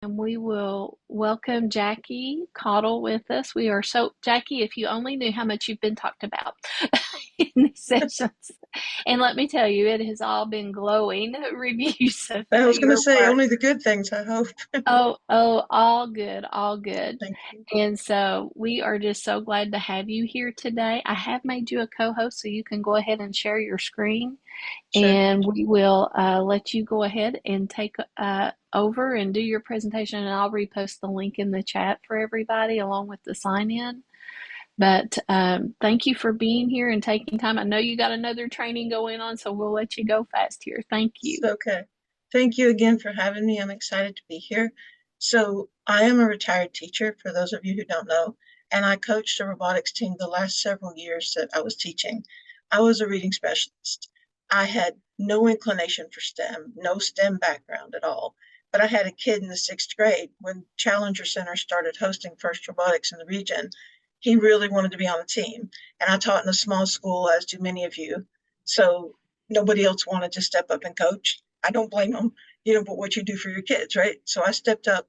And we will welcome Jackie Caudle with us. We are so, Jackie, if you only knew how much you've been talked about in these sessions. And let me tell you, it has all been glowing reviews of I was going to your say work. only the good things, I hope. Oh, all good, all good. Thank you. And so we are just so glad to have you here today. I have made you a co-host so you can go ahead and share your screen, Sure. and we will let you go ahead and take over and do your presentation, and I'll repost the link in the chat for everybody along with the sign in. But thank you for being here and taking time. I know you got another training going on, so we'll let you go fast here. Thank It's you. okay. Thank you again for having me. I'm excited to be here. So, I am a retired teacher, for those of you who don't know, and I coached a robotics team the last several years that I was teaching. I was a reading specialist. I had no inclination for STEM, no STEM background at all. But I had a kid in the sixth grade when Challenger Center started hosting First Robotics in the region. He really wanted to be on the team. And I taught in a small school, as do many of you. So nobody else wanted to step up and coach. I don't blame them, but what you do for your kids, right? So I stepped up,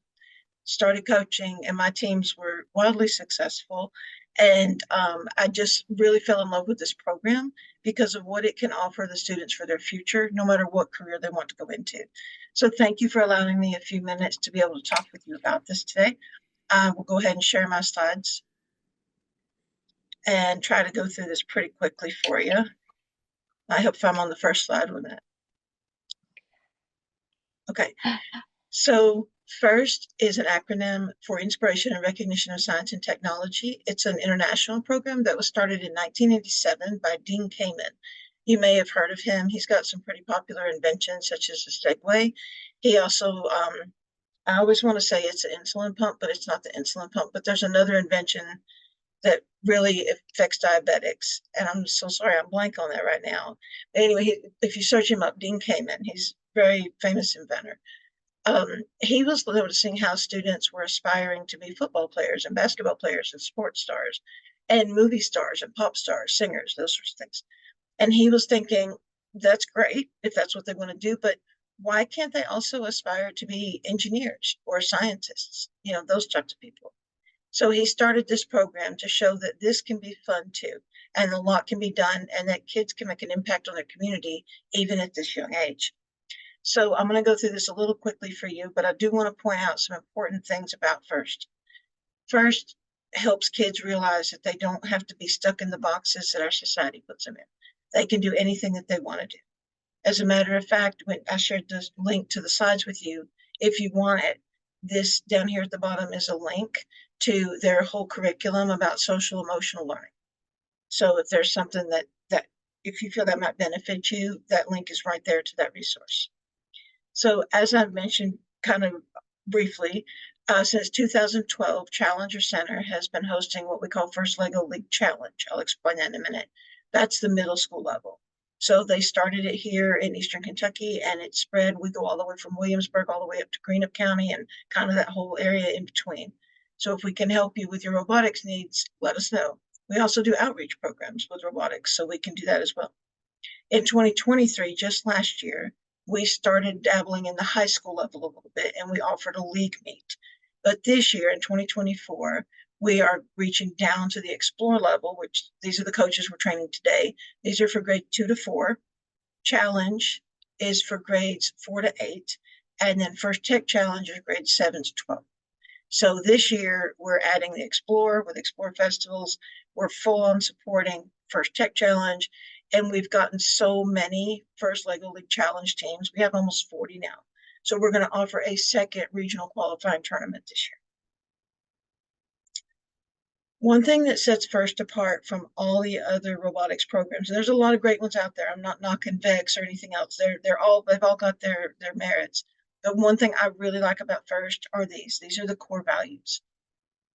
started coaching, and my teams were wildly successful. And I just really fell in love with this program because of what it can offer the students for their future, no matter what career they want to go into. So thank you for allowing me a few minutes to be able to talk with you about this today. I will go ahead and share my slides and try to go through this pretty quickly for you. I hope I'm on the first slide with it. Okay, so FIRST is an acronym for Inspiration and Recognition of Science and Technology. It's an international program that was started in 1987 by Dean Kamen. You may have heard of him. He's got some pretty popular inventions, such as the Segway. He also, I always want to say it's an insulin pump, but it's not the insulin pump. But there's another invention that really affects diabetics. And I'm so sorry, I'm blank on that right now. But anyway, if you search him up, Dean Kamen, he's a very famous inventor. He was noticing how students were aspiring to be football players and basketball players and sports stars and movie stars and pop stars, singers, those sorts of things. And he was thinking, that's great if that's what they want to do, but why can't they also aspire to be engineers or scientists, those types of people? So he started this program to show that this can be fun too, and a lot can be done, and that kids can make an impact on their community even at this young age. So I'm going to go through this a little quickly for you, but I do want to point out some important things about FIRST. FIRST helps kids realize that they don't have to be stuck in the boxes that our society puts them in. They can do anything that they want to do. As a matter of fact, when I shared this link to the slides with you, if you want it, this down here at the bottom is a link to their whole curriculum about social emotional learning. So if there's something that if you feel that might benefit you, that link is right there to that resource. So as I've mentioned kind of briefly, since 2012, Challenger Center has been hosting what we call First Lego League Challenge. I'll explain that in a minute. That's the middle school level. So they started it here in Eastern Kentucky, and it spread. We go all the way from Williamsburg all the way up to Greenup County and kind of that whole area in between. So if we can help you with your robotics needs, let us know. We also do outreach programs with robotics, so we can do that as well. In 2023, just last year, we started dabbling in the high school level a little bit, and we offered a league meet. But this year in 2024, we are reaching down to the explore level, which these are the coaches we're training today. These are for grade 2 to 4. Challenge is for grades 4 to 8. And then First Tech Challenge is grades 7 to 12. So this year we're adding the Explore with Explore Festivals. We're full on supporting First Tech Challenge, and we've gotten so many First Lego League Challenge teams. We have almost 40 now. So we're going to offer a second regional qualifying tournament this year. One thing that sets FIRST apart from all the other robotics programs, and there's a lot of great ones out there. I'm not knocking VEX or anything else. They've all got their merits. The one thing I really like about FIRST are these. These are the core values.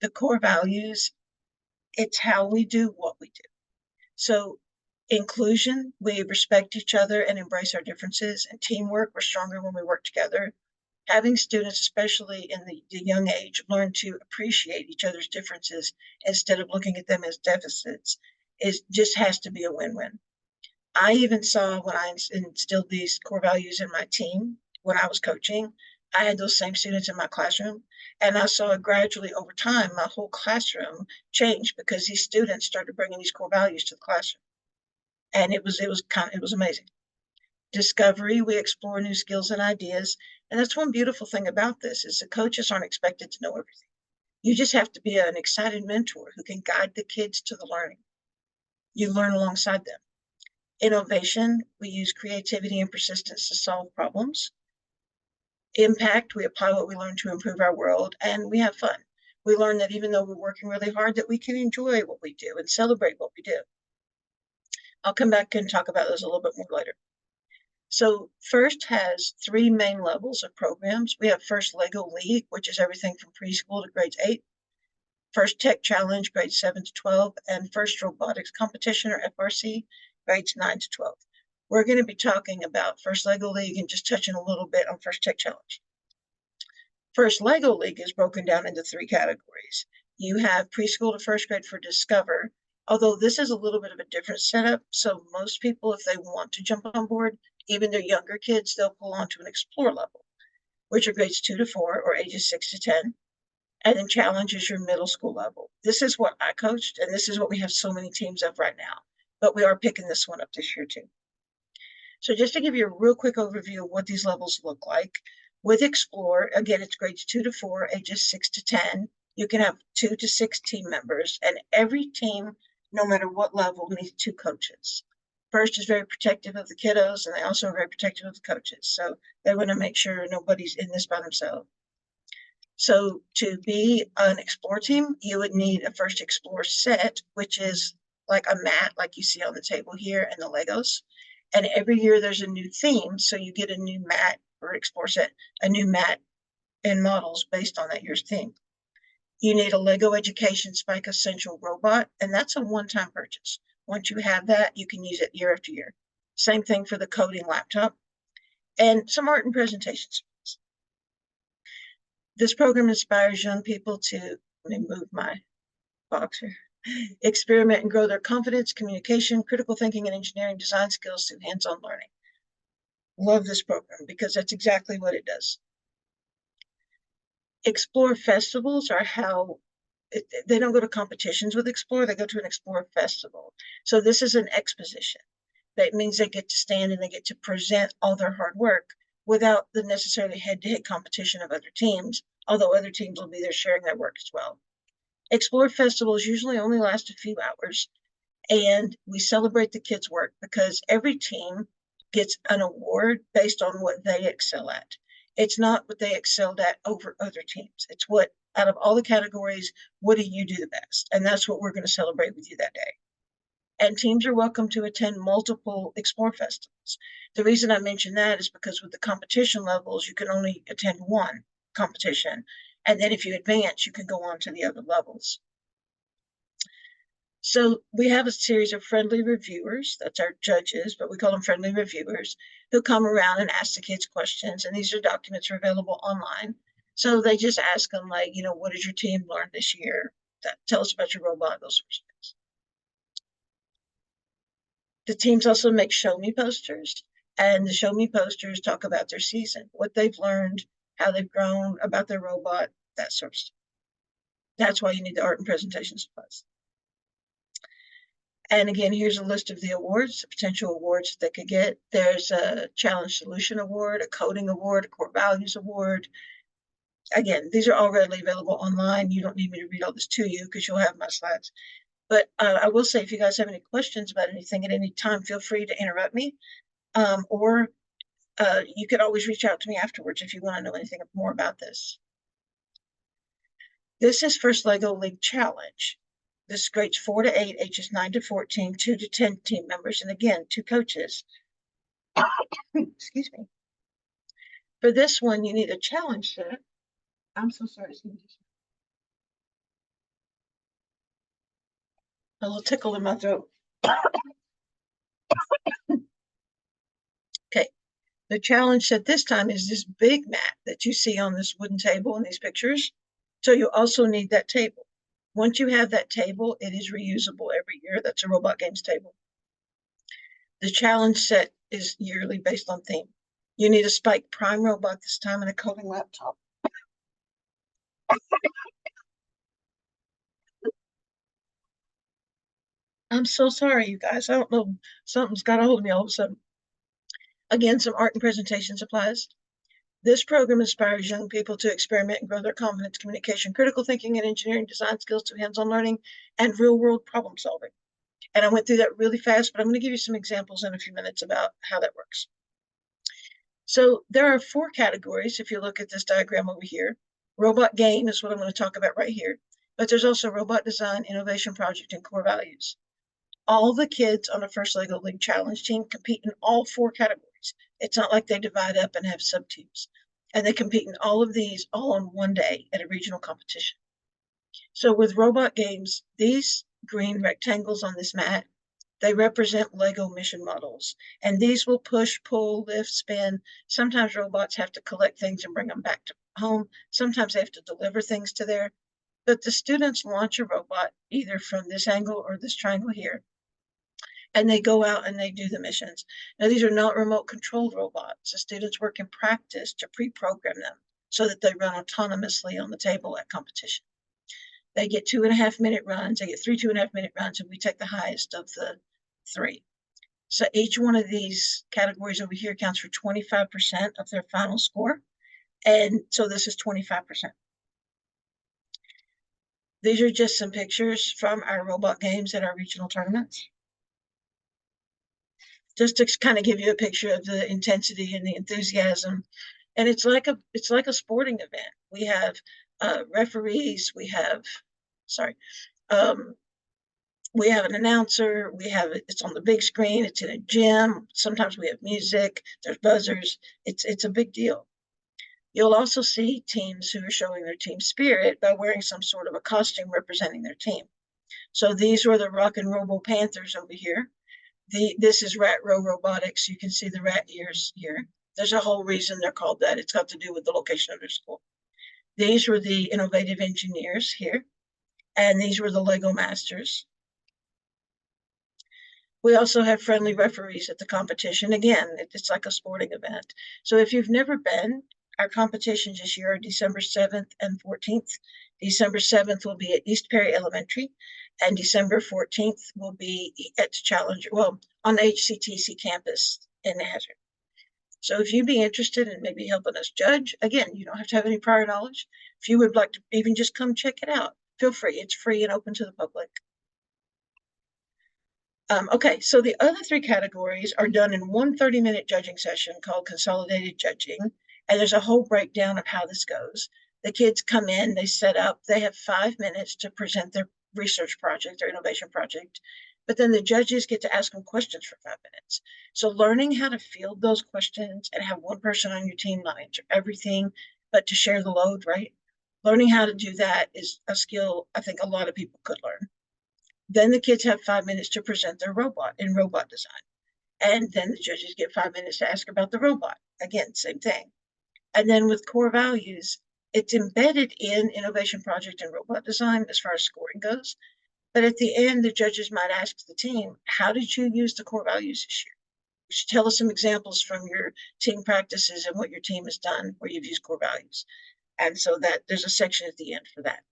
The core values, it's how we do what we do. So inclusion, we respect each other and embrace our differences. And teamwork, we're stronger when we work together. Having students, especially in the young age, learn to appreciate each other's differences instead of looking at them as deficits just has to be a win-win. I even saw when I instilled these core values in my team when I was coaching, I had those same students in my classroom, and I saw gradually over time my whole classroom change because these students started bringing these core values to the classroom, and it was amazing. Discovery, we explore new skills and ideas, and that's one beautiful thing about this is the coaches aren't expected to know everything. You just have to be an excited mentor who can guide the kids to the learning. You learn alongside them. Innovation, we use creativity and persistence to solve problems. Impact, we apply what we learn to improve our world, and we have fun. We learn that even though we're working really hard, that we can enjoy what we do and celebrate what we do. I'll come back and talk about those a little bit more later. So FIRST has three main levels of programs. We have FIRST Lego League, which is everything from preschool to grades 8. FIRST Tech Challenge, grades 7 to 12, and FIRST Robotics Competition, or FRC, grades 9 to 12. We're going to be talking about FIRST Lego League and just touching a little bit on FIRST Tech Challenge. FIRST Lego League is broken down into three categories. You have preschool to first grade for Discover, although this is a little bit of a different setup. So most people, if they want to jump on board, even their younger kids, they'll pull onto an Explore level, which are grades 2 to 4 or ages 6 to 10. And then Challenge is your middle school level. This is what I coached, and this is what we have so many teams of right now. But we are picking this one up this year too. So just to give you a real quick overview of what these levels look like, with Explore, again, it's grades 2 to 4, ages 6 to 10. You can have 2 to 6 team members, and every team, no matter what level, needs 2 coaches. FIRST is very protective of the kiddos, and they also are very protective of the coaches. So they want to make sure nobody's in this by themselves. So to be an Explore team, you would need a FIRST Explore set, which is like a mat, like you see on the table here, and the Legos. And every year there's a new theme, so you get a new mat or Explore set, a new mat and models based on that year's theme. You need a Lego Education Spike Essential robot, and that's a one-time purchase. Once you have that, you can use it year after year. Same thing for the coding laptop and some art and presentations. This program inspires young people to, let me move my box here, experiment and grow their confidence, communication, critical thinking, and engineering design skills through hands-on learning. Love this program because that's exactly what it does. Explore festivals are how they don't go to competitions with Explore, they go to an Explore festival. So this is an exposition. That means they get to stand and they get to present all their hard work without the necessarily head-to-head competition of other teams, although other teams will be there sharing their work as well. Explore festivals usually only last a few hours, and we celebrate the kids' work because every team gets an award based on what they excel at. It's not what they excelled at over other teams. It's what, out of all the categories, what do you do the best? And that's what we're going to celebrate with you that day. And teams are welcome to attend multiple Explore festivals. The reason I mention that is because with the competition levels, you can only attend one competition. And then if you advance, you can go on to the other levels. So we have a series of friendly reviewers, that's our judges, but we call them friendly reviewers, who come around and ask the kids questions. And these are documents are available online. So they just ask them like, what did your team learn this year? Tell us about your robot, those sorts of things. The teams also make show me posters, and the show me posters talk about their season, what they've learned, how they've grown, about their robot, that sort of stuff. That's why you need the art and presentation supplies. And again, here's a list of the awards, the potential awards that they could get. There's a Challenge Solution Award, a Coding Award, a Core Values Award. Again, these are all readily available online. You don't need me to read all this to you because you'll have my slides. But I will say, if you guys have any questions about anything at any time, feel free to interrupt me. Or you could always reach out to me afterwards if you want to know anything more about this. This is FIRST Lego League Challenge. This grades 4 to 8, ages 9 to 14, 2 to 10 team members, and again, 2 coaches. Excuse me. For this one, you need a challenge set. I'm so sorry. A little tickle in my throat. Okay. The challenge set this time is this big mat that you see on this wooden table in these pictures. So you also need that table. Once you have that table, it is reusable every year. That's a Robot Games table. The challenge set is yearly based on theme. You need a Spike Prime robot this time and a coding laptop. I'm so sorry, you guys. I don't know. Something's got a hold of me all of a sudden. Again, some art and presentation supplies. This program inspires young people to experiment and grow their confidence, communication, critical thinking, and engineering design skills through hands-on learning and real-world problem solving. And I went through that really fast, but I'm going to give you some examples in a few minutes about how that works. So there are 4 categories if you look at this diagram over here. Robot game is what I'm going to talk about right here. But there's also robot design, innovation project, and core values. All the kids on the first Lego League Challenge team compete in all 4 categories. It's not like they divide up and have sub teams. And they compete in all of these all on one day at a regional competition. So with robot games, these green rectangles on this mat, they represent Lego mission models. And these will push, pull, lift, spin. Sometimes robots have to collect things and bring them back to home. Sometimes they have to deliver things to there. But the students launch a robot either from this angle or this triangle here, and they go out and they do the missions. Now, these are not remote controlled robots. The students work in practice to pre-program them so that they run autonomously on the table at competition. They get 2.5-minute runs. They get 3 2.5-minute runs, and we take the highest of the 3. So each one of these categories over here counts for 25% of their final score. And so this is 25%. These are just some pictures from our robot games at our regional tournaments, just to kind of give you a picture of the intensity and the enthusiasm. And it's like a sporting event. We have referees. Um, we have an announcer. It's on the big screen. It's in a gym. Sometimes we have music. There's buzzers. It's a big deal. You'll also see teams who are showing their team spirit by wearing some sort of a costume representing their team. So these were the Rock and Robo Panthers over here. This is Rat Row Robotics. You can see the rat ears here. There's a whole reason they're called that. It's got to do with the location of their school. These were the Innovative Engineers here, and these were the Lego Masters. We also have friendly referees at the competition. Again, it's like a sporting event. So if you've never been, our competitions this year are December 7th and 14th. December 7th will be at East Perry Elementary, and December 14th will be at Challenger, well, on the HCTC campus in Nazareth. So if you'd be interested in maybe helping us judge, again, you don't have to have any prior knowledge. If you would like to even just come check it out, feel free. It's free and open to the public. Okay, so the other 3 categories are done in one 30-minute judging session called consolidated judging. And there's a whole breakdown of how this goes. The kids come in, they set up, they have 5 minutes to present their research project, their innovation project. But then the judges get to ask them questions for 5 minutes. So learning how to field those questions and have one person on your team not answer everything, but to share the load, right? Learning how to do that is a skill I think a lot of people could learn. Then the kids have 5 minutes to present their robot in robot design. And then the judges get 5 minutes to ask about the robot. Again, same thing. And then with core values, it's embedded in innovation project and robot design as far as scoring goes. But at the end, the judges might ask the team, how did you use the core values this year? Tell us some examples from your team practices and what your team has done where you've used core values. And so that there's a section at the end for that.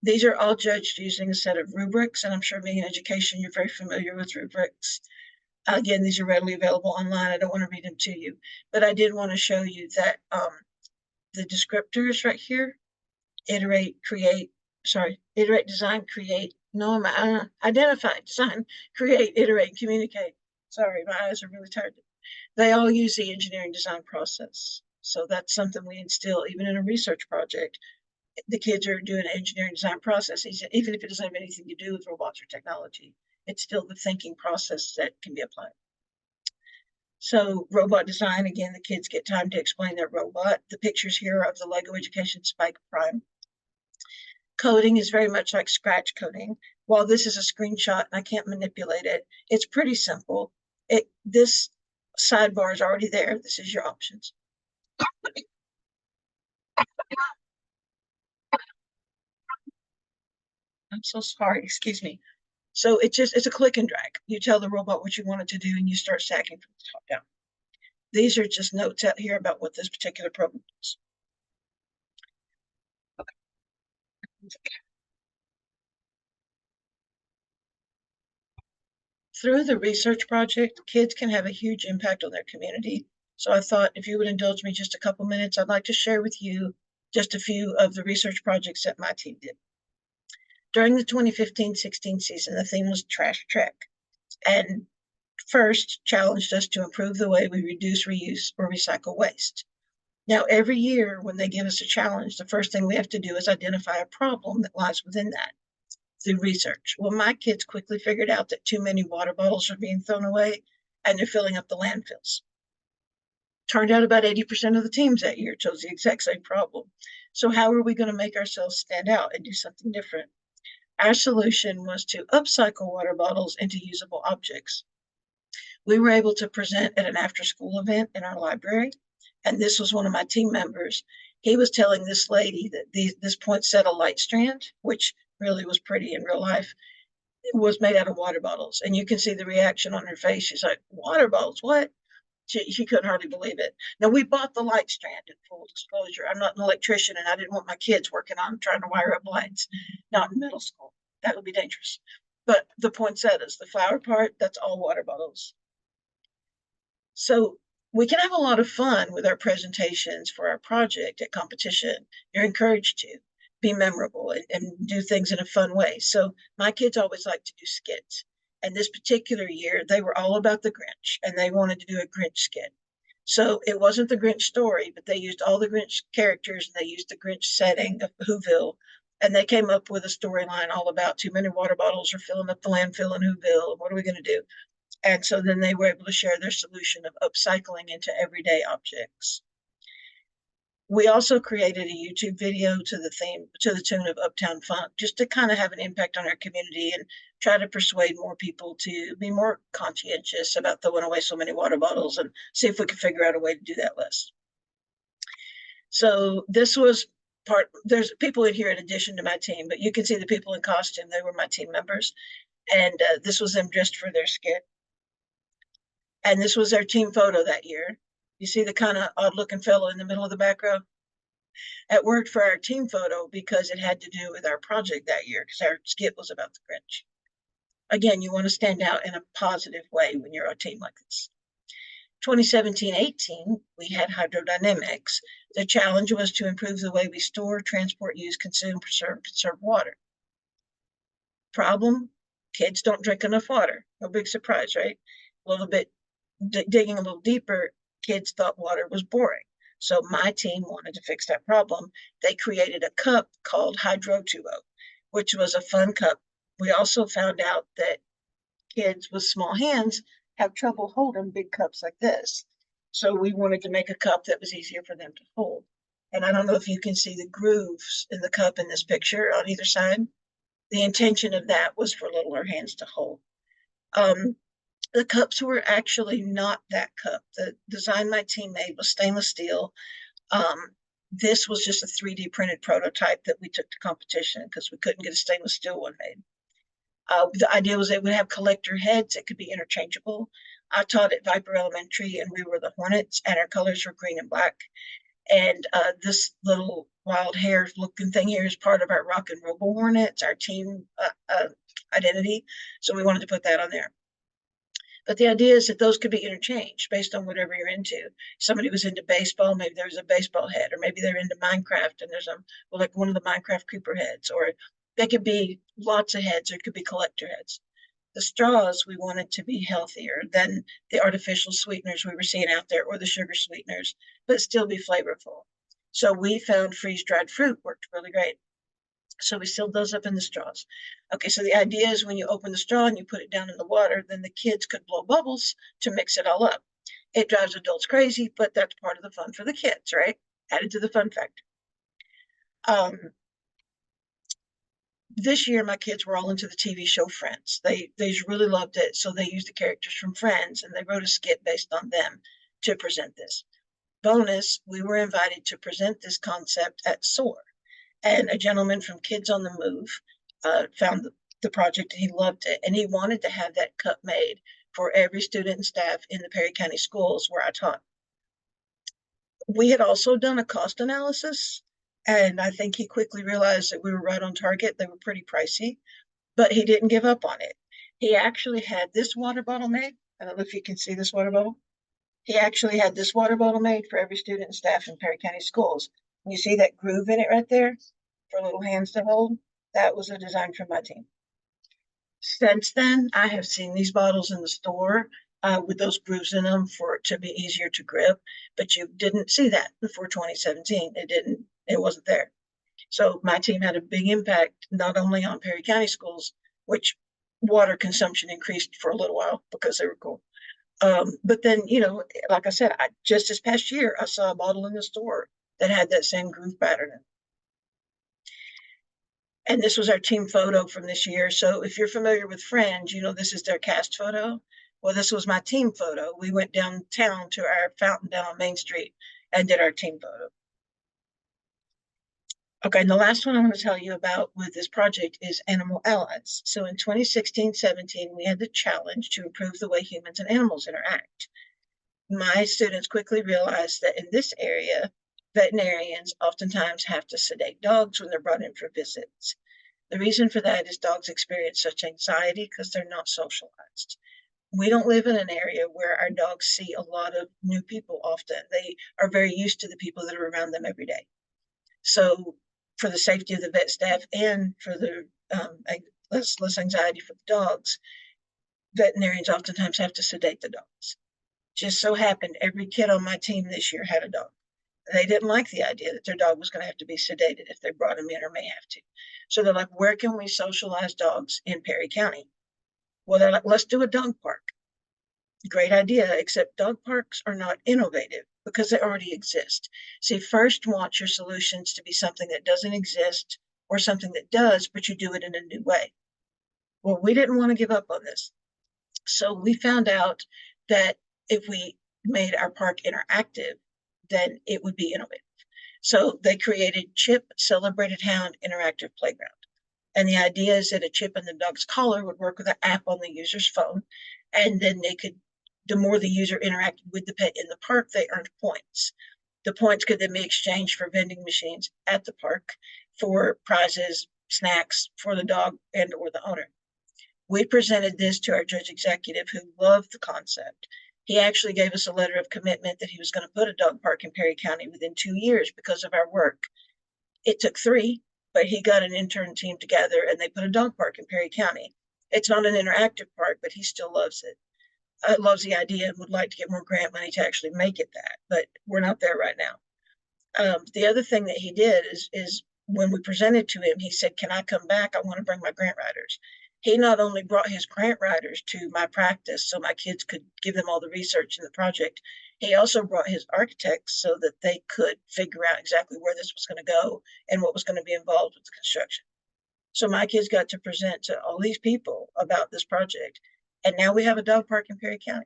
These are all judged using a set of rubrics, and I'm sure being in education, you're very familiar with rubrics. Again, these are readily available online. I don't want to read them to you, but I did want to show you that the descriptors right here, iterate, design, create, identify, design, create, iterate, communicate. Sorry, my eyes are really tired. They all use the engineering design process. So that's something we instill even in a research project. The kids are doing engineering design processes, even if it doesn't have anything to do with robots or technology. It's still the thinking process that can be applied. So robot design, again, the kids get time to explain their robot. The pictures here are of the Lego Education Spike Prime. Coding is very much like scratch coding. While this is a screenshot and I can't manipulate it, it's pretty simple. This sidebar is already there. This is your options. I'm so sorry, excuse me. So it's a click and drag. You tell the robot what you want it to do and you start stacking from the top down. these are just notes out here about what this particular program is. Through the research project, kids can have a huge impact on their community. So I thought if you would indulge me just a couple minutes, I'd like to share with you just a few of the research projects that my team did. During the 2015-16 season, the theme was Trash Trek, and first challenged us to improve the way we reduce, reuse, or recycle waste. Now, every year when they give us a challenge, the first thing we have to do is identify a problem that lies within that through research. Well, my kids quickly figured out that too many water bottles are being thrown away and they're filling up the landfills. Turned out about 80% of the teams that year chose the exact same problem. So how are we going to make ourselves stand out and do something different? Our solution was to upcycle water bottles into usable objects. We were able to present at an after-school event in our library, and this was one of my team members. He was telling this lady that this poinsettia light strand, which really was pretty in real life, was made out of water bottles. And you can see the reaction on her face. She's like, water bottles, what? She couldn't hardly believe it. Now, we bought the light strand in full disclosure. I'm not an electrician, and I didn't want my kids working on trying to wire up lights, not in middle school. That would be dangerous. But the poinsettias, the flower part, that's all water bottles. So we can have a lot of fun with our presentations for our project at competition. You're encouraged to be memorable and do things in a fun way. So my kids always like to do skits. And this particular year, they were all about the Grinch, and they wanted to do a Grinch skit. So it wasn't the Grinch story, but they used all the Grinch characters, and they used the Grinch setting of Whoville, and they came up with a storyline all about too many water bottles are filling up the landfill in Whoville, and what are we going to do? And so then they were able to share their solution of upcycling into everyday objects. We also created a YouTube video to the tune of Uptown Funk, just to kind of have an impact on our community and try to persuade more people to be more conscientious about throwing away so many water bottles and see if we can figure out a way to do that less. So this was there's people in here in addition to my team, but you can see the people in costume. They were my team members. And this was them dressed for their skit. And this was their team photo that year. You see the kind of odd looking fellow in the middle of the back row? It worked for our team photo because it had to do with our project that year, because our skit was about the Grinch. Again, you want to stand out in a positive way when you're a team like this. 2017-18, we had hydrodynamics. The challenge was to improve the way we store, transport, use, consume, conserve water. Problem, kids don't drink enough water. No big surprise, right? A little bit digging a little deeper, kids thought water was boring. So my team wanted to fix that problem. They created a cup called Hydro2O, which was a fun cup. We also found out that kids with small hands have trouble holding big cups like this. So we wanted to make a cup that was easier for them to hold. And I don't know if you can see the grooves in the cup in this picture on either side. The intention of that was for littler hands to hold. The cups were actually not that cup. The design my team made was stainless steel. This was just a 3D printed prototype that we took to competition because we couldn't get a stainless steel one made. The idea was they would have collector heads that could be interchangeable. I taught at Viper Elementary, and we were the Hornets, and our colors were green and black. And this little wild hair looking thing here is part of our Rock and Robo Hornets, our team identity. So we wanted to put that on there. But the idea is that those could be interchanged based on whatever you're into. Somebody was into baseball, maybe there was a baseball head, or maybe they're into Minecraft and there's like one of the Minecraft creeper heads, or they could be lots of heads, or it could be collector heads. The straws we wanted to be healthier than the artificial sweeteners we were seeing out there, or the sugar sweeteners, but still be flavorful. So we found freeze-dried fruit worked really great. So we sealed those up in the straws. Okay, so the idea is when you open the straw and you put it down in the water, then the kids could blow bubbles to mix it all up. It drives adults crazy, but that's part of the fun for the kids, right? Added to the fun factor. This year, my kids were all into the TV show Friends. They really loved it, so they used the characters from Friends, and they wrote a skit based on them to present this. Bonus, we were invited to present this concept at SOAR. And a gentleman from Kids on the Move found the project and he loved it. And he wanted to have that cup made for every student and staff in the Perry County schools where I taught. We had also done a cost analysis, and I think he quickly realized that we were right on target. They were pretty pricey, but he didn't give up on it. He actually had this water bottle made. I don't know if you can see this water bottle. He actually had this water bottle made for every student and staff in Perry County Schools. You see that groove in it right there for little hands to hold? That was a design from my team. Since then, I have seen these bottles in the store with those grooves in them for it to be easier to grip, but you didn't see that before 2017. It wasn't there. So my team had a big impact, not only on Perry County schools, which water consumption increased for a little while because they were cool. But then, like I said, just this past year, I saw a bottle in the store that had that same groove pattern in it. And this was our team photo from this year. So if you're familiar with Friends, this is their cast photo. Well, this was my team photo. We went downtown to our fountain down on Main Street and did our team photo. Okay, and the last one I'm going to tell you about with this project is Animal Allies. So in 2016-17, we had the challenge to improve the way humans and animals interact. My students quickly realized that in this area, veterinarians oftentimes have to sedate dogs when they're brought in for visits. The reason for that is dogs experience such anxiety because they're not socialized. We don't live in an area where our dogs see a lot of new people often. They are very used to the people that are around them every day. So for the safety of the vet staff and for the less anxiety for the dogs, veterinarians oftentimes have to sedate the dogs. Just so happened every kid on my team this year had a dog. They didn't like the idea that their dog was going to have to be sedated if they brought him in or may have to. So they're like, where can we socialize dogs in Perry County? Well, they're like, let's do a dog park. Great idea, except dog parks are not innovative because they already exist. So you first want your solutions to be something that doesn't exist or something that does, but you do it in a new way. Well, we didn't want to give up on this. So we found out that if we made our park interactive, then it would be innovative. So they created Chip Celebrated Hound Interactive Playground. And the idea is that a chip in the dog's collar would work with an app on the user's phone. And then the more the user interacted with the pet in the park, they earned points. The points could then be exchanged for vending machines at the park for prizes, snacks for the dog and or the owner. We presented this to our judge executive who loved the concept. He actually gave us a letter of commitment that he was going to put a dog park in Perry County within 2 years because of our work. It took 3, but he got an intern team together and they put a dog park in Perry County. It's not an interactive park, but he still loves it. Loves the idea and would like to get more grant money to actually make it that, but we're not there right now. The other thing that he did is when we presented to him, he said, can I come back? I want to bring my grant writers. He not only brought his grant writers to my practice so my kids could give them all the research in the project, he also brought his architects so that they could figure out exactly where this was going to go and what was going to be involved with the construction. So my kids got to present to all these people about this project. And now we have a dog park in Perry County.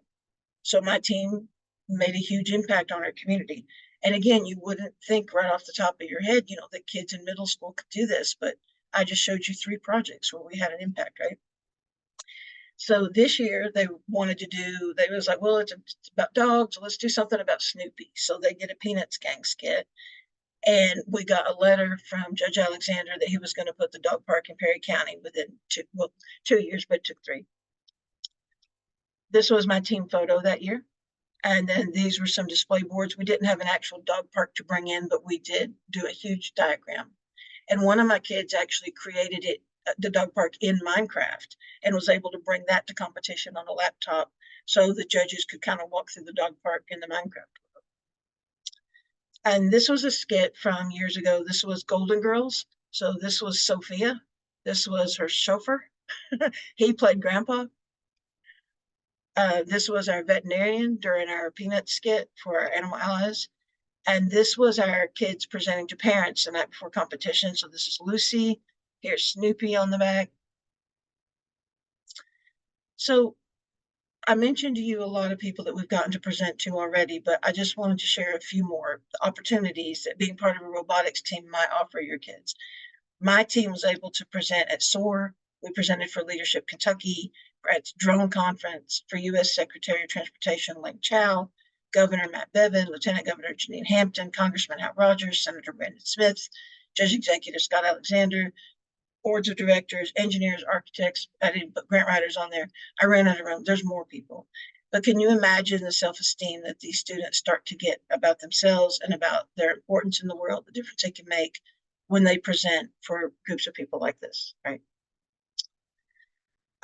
So my team made a huge impact on our community. And again, you wouldn't think right off the top of your head, that kids in middle school could do this, but I just showed you 3 projects where we had an impact, right? So this year they was like, well, it's about dogs. So let's do something about Snoopy. So they did a Peanuts gang skit. And we got a letter from Judge Alexander that he was going to put the dog park in Perry County within 2 years, but it took 3. This was my team photo that year. And then these were some display boards. We didn't have an actual dog park to bring in, but we did do a huge diagram. And one of my kids actually created the dog park in Minecraft and was able to bring that to competition on a laptop so the judges could kind of walk through the dog park in the Minecraft. And this was a skit from years ago. This was Golden Girls. So this was Sophia. This was her chauffeur. He played grandpa. This was our veterinarian during our peanut skit for our animal allies. And this was our kids presenting to parents the night before competition. So this is Lucy. Here's Snoopy on the back. So I mentioned to you a lot of people that we've gotten to present to already, but I just wanted to share a few more opportunities that being part of a robotics team might offer your kids. My team was able to present at SOAR. We presented for Leadership Kentucky, at Drone Conference, for U.S. Secretary of Transportation Link Chow. Governor Matt Bevin, Lieutenant Governor Janine Hampton, Congressman Hal Rogers, Senator Brandon Smith, Judge Executive Scott Alexander, boards of directors, engineers, architects. I didn't put grant writers on there. I ran out of room. There's more people. But can you imagine the self-esteem that these students start to get about themselves and about their importance in the world, the difference they can make when they present for groups of people like this, right?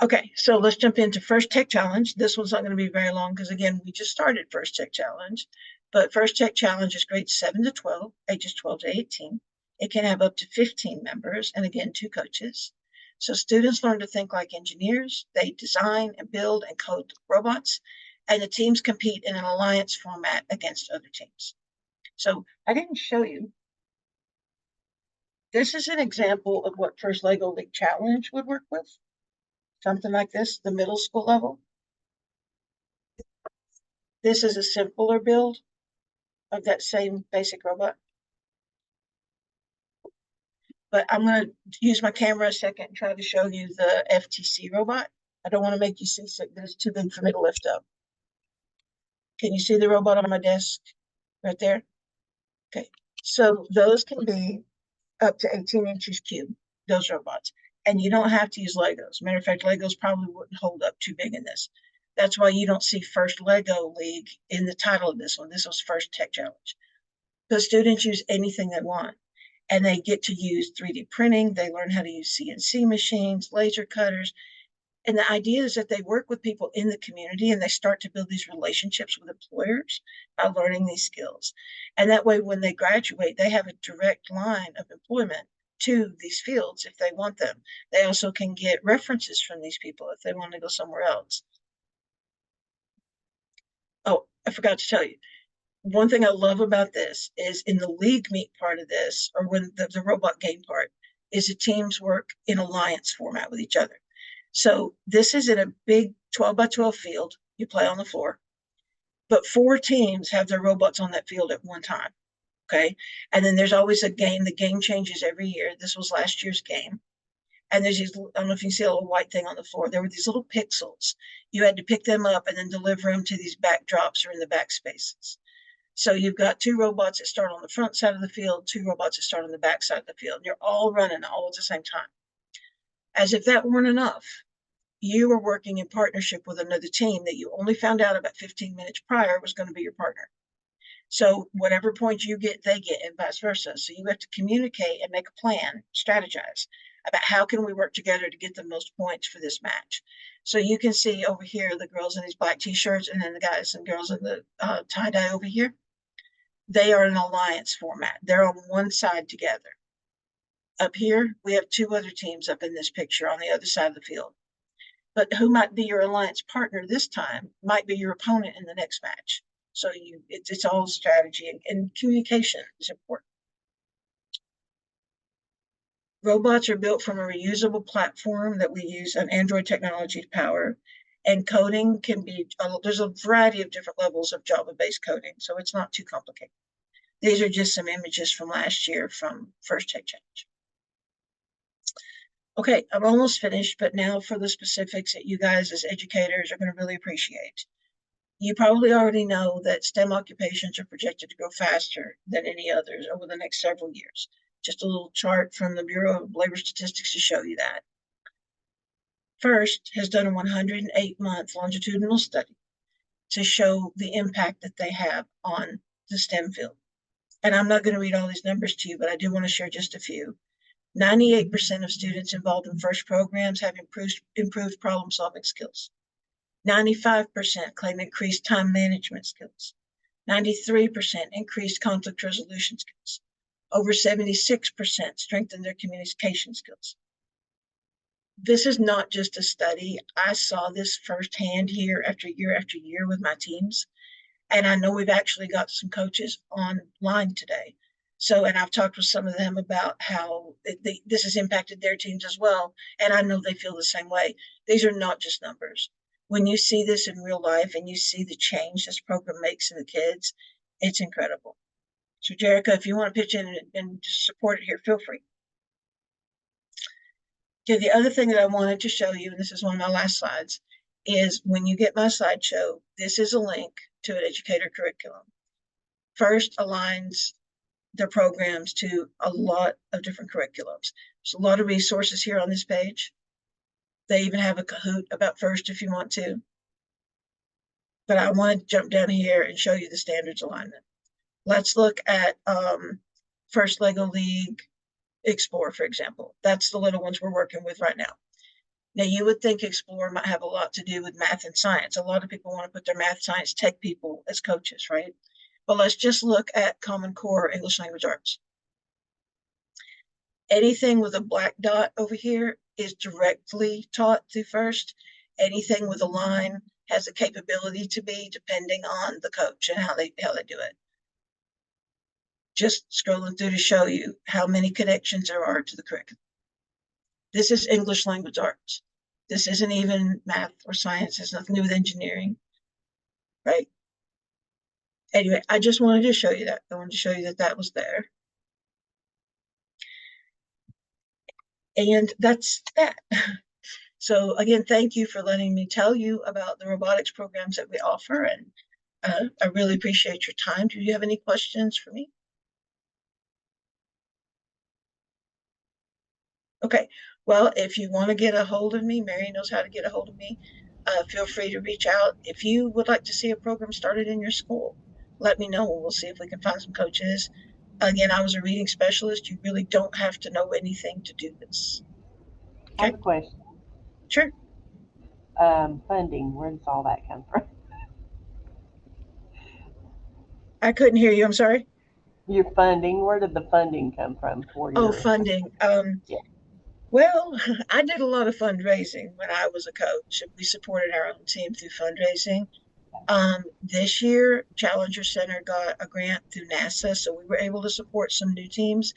Okay, so let's jump into First Tech Challenge. This one's not going to be very long because, again, we just started First Tech Challenge. But First Tech Challenge is grades 7 to 12, ages 12 to 18. It can have up to 15 members and, again, 2 coaches. So students learn to think like engineers. They design and build and code robots. And the teams compete in an alliance format against other teams. So I didn't show you. This is an example of what First Lego League Challenge would work with. Something like this, the middle school level. This is a simpler build of that same basic robot. But I'm going to use my camera a second and try to show you the FTC robot. I don't want to make you seasick, but it's too big for me to lift up. Can you see the robot on my desk right there? Okay, so those can be up to 18 inches cube, those robots. And you don't have to use Legos. Matter of fact, Legos probably wouldn't hold up too big in this. That's why you don't see First Lego League in the title of this one. This was First Tech Challenge. The students use anything they want. And they get to use 3D printing. They learn how to use CNC machines, laser cutters. And the idea is that they work with people in the community and they start to build these relationships with employers by learning these skills. And that way, when they graduate, they have a direct line of employment to these fields if they want them. They also can get references from these people if they want to go somewhere else. Oh, I forgot to tell you. One thing I love about this is in the league meet part of this, or when the robot game part, is the teams work in alliance format with each other. So this is in a big 12 by 12 field. You play on the floor, but 4 teams have their robots on that field at one time. Okay. And then there's always a game. The game changes every year. This was last year's game. And there's these, I don't know if you see a little white thing on the floor. There were these little pixels. You had to pick them up and then deliver them to these backdrops or in the backspaces. So you've got 2 robots that start on the front side of the field, 2 robots that start on the back side of the field. And you're all running all at the same time. As if that weren't enough, you were working in partnership with another team that you only found out about 15 minutes prior was going to be your partner. So whatever points you get, they get, and vice versa. So you have to communicate and make a plan, strategize about how can we work together to get the most points for this match. So you can see over here the girls in these black t-shirts and then the guys and girls in the tie-dye over here. They are an alliance format. They're on one side together. Up here, we have 2 other teams up in this picture on the other side of the field. But who might be your alliance partner this time might be your opponent in the next match. So it's all strategy and communication is important. Robots are built from a reusable platform that we use an Android technology to power. And coding can be, there's a variety of different levels of Java-based coding, so it's not too complicated. These are just some images from last year from First Tech Challenge. Okay, I'm almost finished, but now for the specifics that you guys as educators are going to really appreciate. You probably already know that STEM occupations are projected to grow faster than any others over the next several years. Just a little chart from the Bureau of Labor Statistics to show you that. First has done a 108-month longitudinal study to show the impact that they have on the STEM field. And I'm not going to read all these numbers to you, but I do want to share just a few. 98% of students involved in FIRST programs have improved problem-solving skills. 95% claim increased time management skills. 93% increased conflict resolution skills. Over 76% strengthened their communication skills. This is not just a study. I saw this firsthand year after year with my teams. And I know we've actually got some coaches online today. So, and I've talked with some of them about how this has impacted their teams as well. And I know they feel the same way. These are not just numbers. When you see this in real life and you see the change this program makes in the kids, it's incredible. So, Jerica, if you want to pitch in and just support it here, feel free. Okay, the other thing that I wanted to show you, and this is one of my last slides, is when you get my slideshow, this is a link to an educator curriculum. First aligns their programs to a lot of different curriculums. There's a lot of resources here on this page. They even have a Kahoot about First if you want to. But I want to jump down here and show you the standards alignment. Let's look at First Lego League Explore, for example. That's the little ones we're working with right now. Now, you would think Explore might have a lot to do with math and science. A lot of people want to put their math, science, tech people as coaches, right? But let's just look at Common Core English Language Arts. Anything with a black dot over here is directly taught through First. Anything with a line has the capability to be, depending on the coach and how they do it. Just scrolling through to show you how many connections there are to the curriculum. This is English Language Arts. This isn't even math or science. It has nothing to do with engineering, right? Anyway, I just wanted to show you that. I wanted to show you that that was there. And that's that. So again, thank you for letting me tell you about the robotics programs that we offer. And I really appreciate your time. Do you have any questions for me? Okay, well, if you want to get a hold of me, Mary knows how to get a hold of me. Feel free to reach out. If you would like to see a program started in your school, let me know. We'll see if we can find some coaches. Again, I was a reading specialist. You really don't have to know anything to do this. I Okay, have a question. sure. Funding, where does all that come from? I couldn't hear you. I'm sorry. Your funding, where did the funding come from for Oh, your? funding. Yeah. Well, I did a lot of fundraising when I was a coach. We supported our own team through fundraising. This year, Challenger Center got a grant through NASA, so we were able to support some new teams.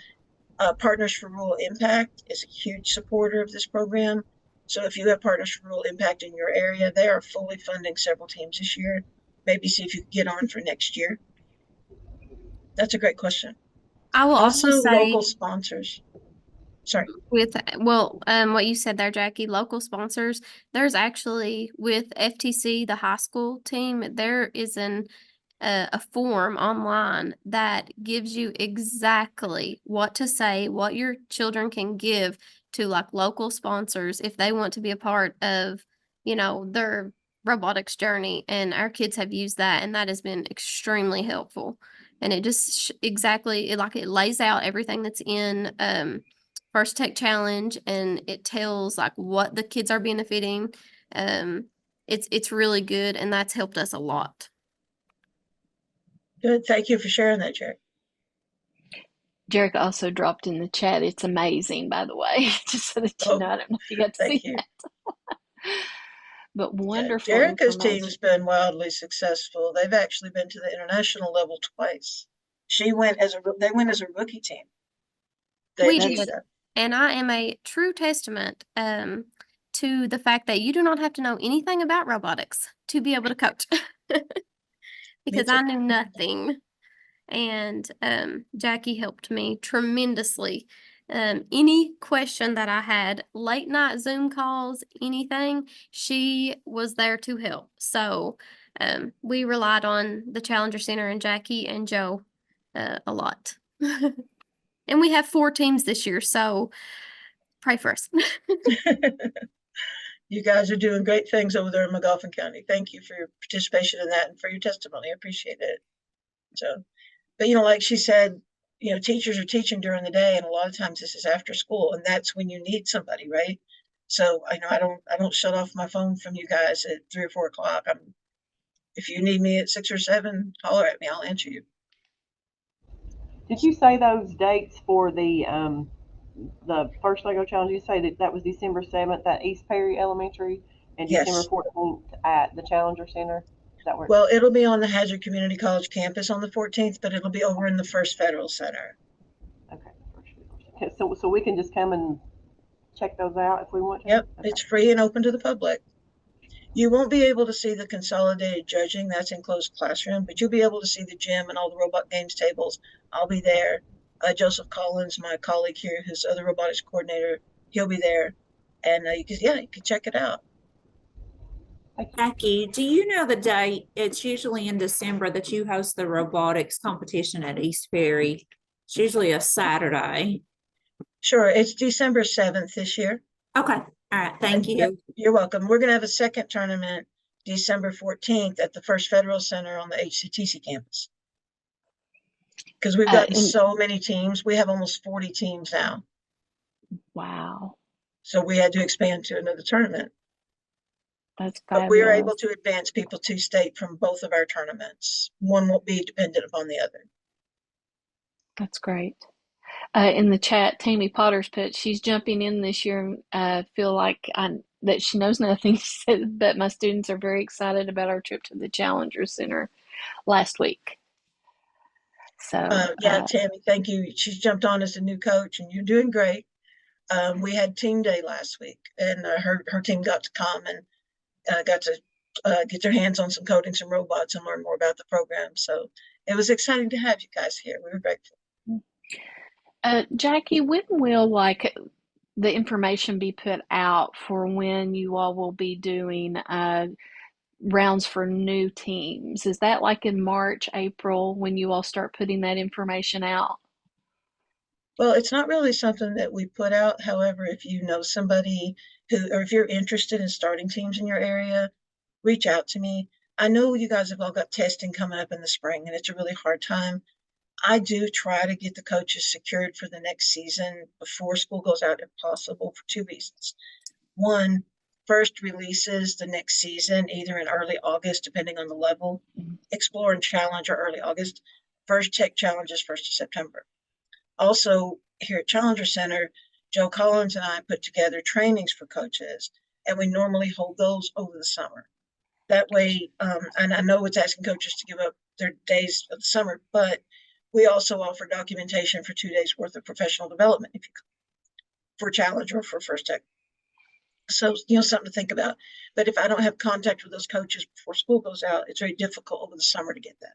Partners for Rural Impact is a huge supporter of this program. So if you have Partners for Rural Impact in your area, they are fully funding several teams this year. Maybe see if you can get on for next year. That's a great question. I will also Also, say local sponsors. Sorry. with what you said there, Jackie, local sponsors, there's actually with FTC, the high school team, there is a form online that gives you exactly what to say, what your children can give to like local sponsors if they want to be a part of, their robotics journey. And our kids have used that, and that has been extremely helpful. And it just exactly it lays out everything that's in First Tech Challenge, and it tells like what the kids are benefiting. It's really good, and that's helped us a lot. Good. Thank you for sharing that, Jerry. Jarek also dropped in the chat. It's amazing, by the way, just so that you Oh, know. I don't know if you got to thank see you. that, but Yeah, wonderful Jerica's information. team's been wildly successful. They've actually been to the international level twice. They went as a rookie team. They We achieved did, that. and I am a true testament to the fact that you do not have to know anything about robotics to be able to coach. Me Because too. I knew nothing. And Jackie helped me tremendously. Any question that I had, late night Zoom calls, anything, she was there to help. So we relied on the Challenger Center and Jackie and Joe a lot. And we have 4 teams this year, so pray for us. You guys are doing great things over there in McGoffin County. Thank you for your participation in that and for your testimony. I appreciate it. So, but like she said, teachers are teaching during the day, and a lot of times this is after school, and that's when you need somebody, right? So I know I don't shut off my phone from you guys at 3 or 4 o'clock. If you need me at 6 or 7, holler at me. I'll answer you. Did you say those dates for the first Lego Challenge? You say that was December 7th at East Perry Elementary and December Yes. 14th at the Challenger Center. Is that where? Well, it'll be on the Hazard Community College campus on the 14th, but it'll be over in the First Federal Center. Okay. Okay, so we can just come and check those out if we want to? Yep, Okay. it's free and open to the public. You won't be able to see the consolidated judging. That's in closed classroom, but you'll be able to see the gym and all the robot games tables. I'll be there. Joseph Collins, my colleague here, who's the other robotics coordinator, he'll be there. And you can check it out. Jackie, do you know the date? It's usually in December that you host the robotics competition at East Perry. It's usually a Saturday. Sure, it's December 7th this year. Okay. All right. Thank you. You're welcome. We're going to have a second tournament December 14th at the First Federal Center on the HCTC campus. Because we've gotten so many teams. We have almost 40 teams now. Wow. So we had to expand to another tournament. That's But fabulous. we are able to advance people to state from both of our tournaments. One won't be dependent upon the other. That's great. In the chat, Tammy Potter's put, she's jumping in this year and feel like that she knows nothing. She said, but my students are very excited about our trip to the Challenger Center last week. So yeah, Tammy, thank you. She's jumped on as a new coach, and you're doing great. We had team day last week, and her team got to come and got to get their hands on some coding, some robots, and learn more about the program. So it was exciting to have you guys here. We were grateful. Jackie, when will the information be put out for when you all will be doing rounds for new teams? Is that like in March, April, when you all start putting that information out? Well, it's not really something that we put out. However, if you know somebody or if you're interested in starting teams in your area, reach out to me. I know you guys have all got testing coming up in the spring, and it's a really hard time. I do try to get the coaches secured for the next season before school goes out if possible for two reasons. One, first releases the next season, either in early August, depending on the level. Explore and Challenge or early August. First Tech Challenge is 1st of September. Also, here at Challenger Center, Joe Collins and I put together trainings for coaches, and we normally hold those over the summer. That way, and I know it's asking coaches to give up their days of the summer, but we also offer documentation for 2 days worth of professional development if you for Challenge or for First Tech. So, something to think about. But if I don't have contact with those coaches before school goes out, it's very difficult over the summer to get that.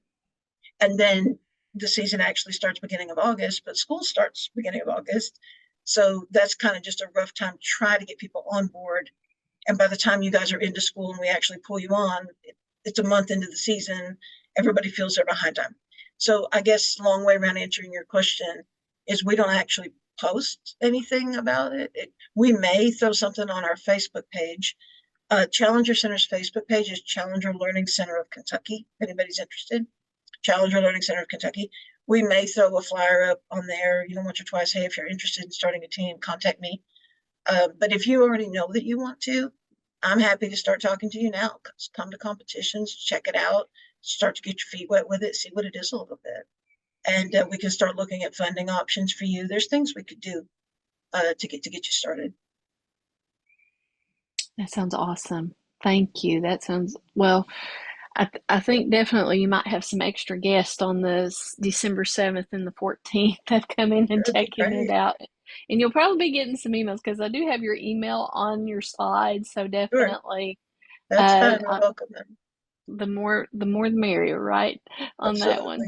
And then the season actually starts beginning of August, but school starts beginning of August. So that's kind of just a rough time to try to get people on board. And by the time you guys are into school and we actually pull you on, it's a month into the season. Everybody feels they're behind time. So I guess long way around answering your question is we don't actually post anything about it. We may throw something on our Facebook page. Challenger Center's Facebook page is Challenger Learning Center of Kentucky, if anybody's interested. Challenger Learning Center of Kentucky. We may throw a flyer up on there, once or twice. Hey, if you're interested in starting a team, contact me. But if you already know that you want to, I'm happy to start talking to you now. Come to competitions, check it out, start to get your feet wet with it, see what it is a little bit. And we can start looking at funding options for you. There's things we could do to get you started. That sounds awesome. Thank you. That sounds, well, I think definitely you might have some extra guests on this December 7th and the 14th that come in and checking it out. And you'll probably be getting some emails because I do have your email on your slides. So definitely. Sure. That's fine. You're welcome them. The more the merrier, right? On Absolutely. That one.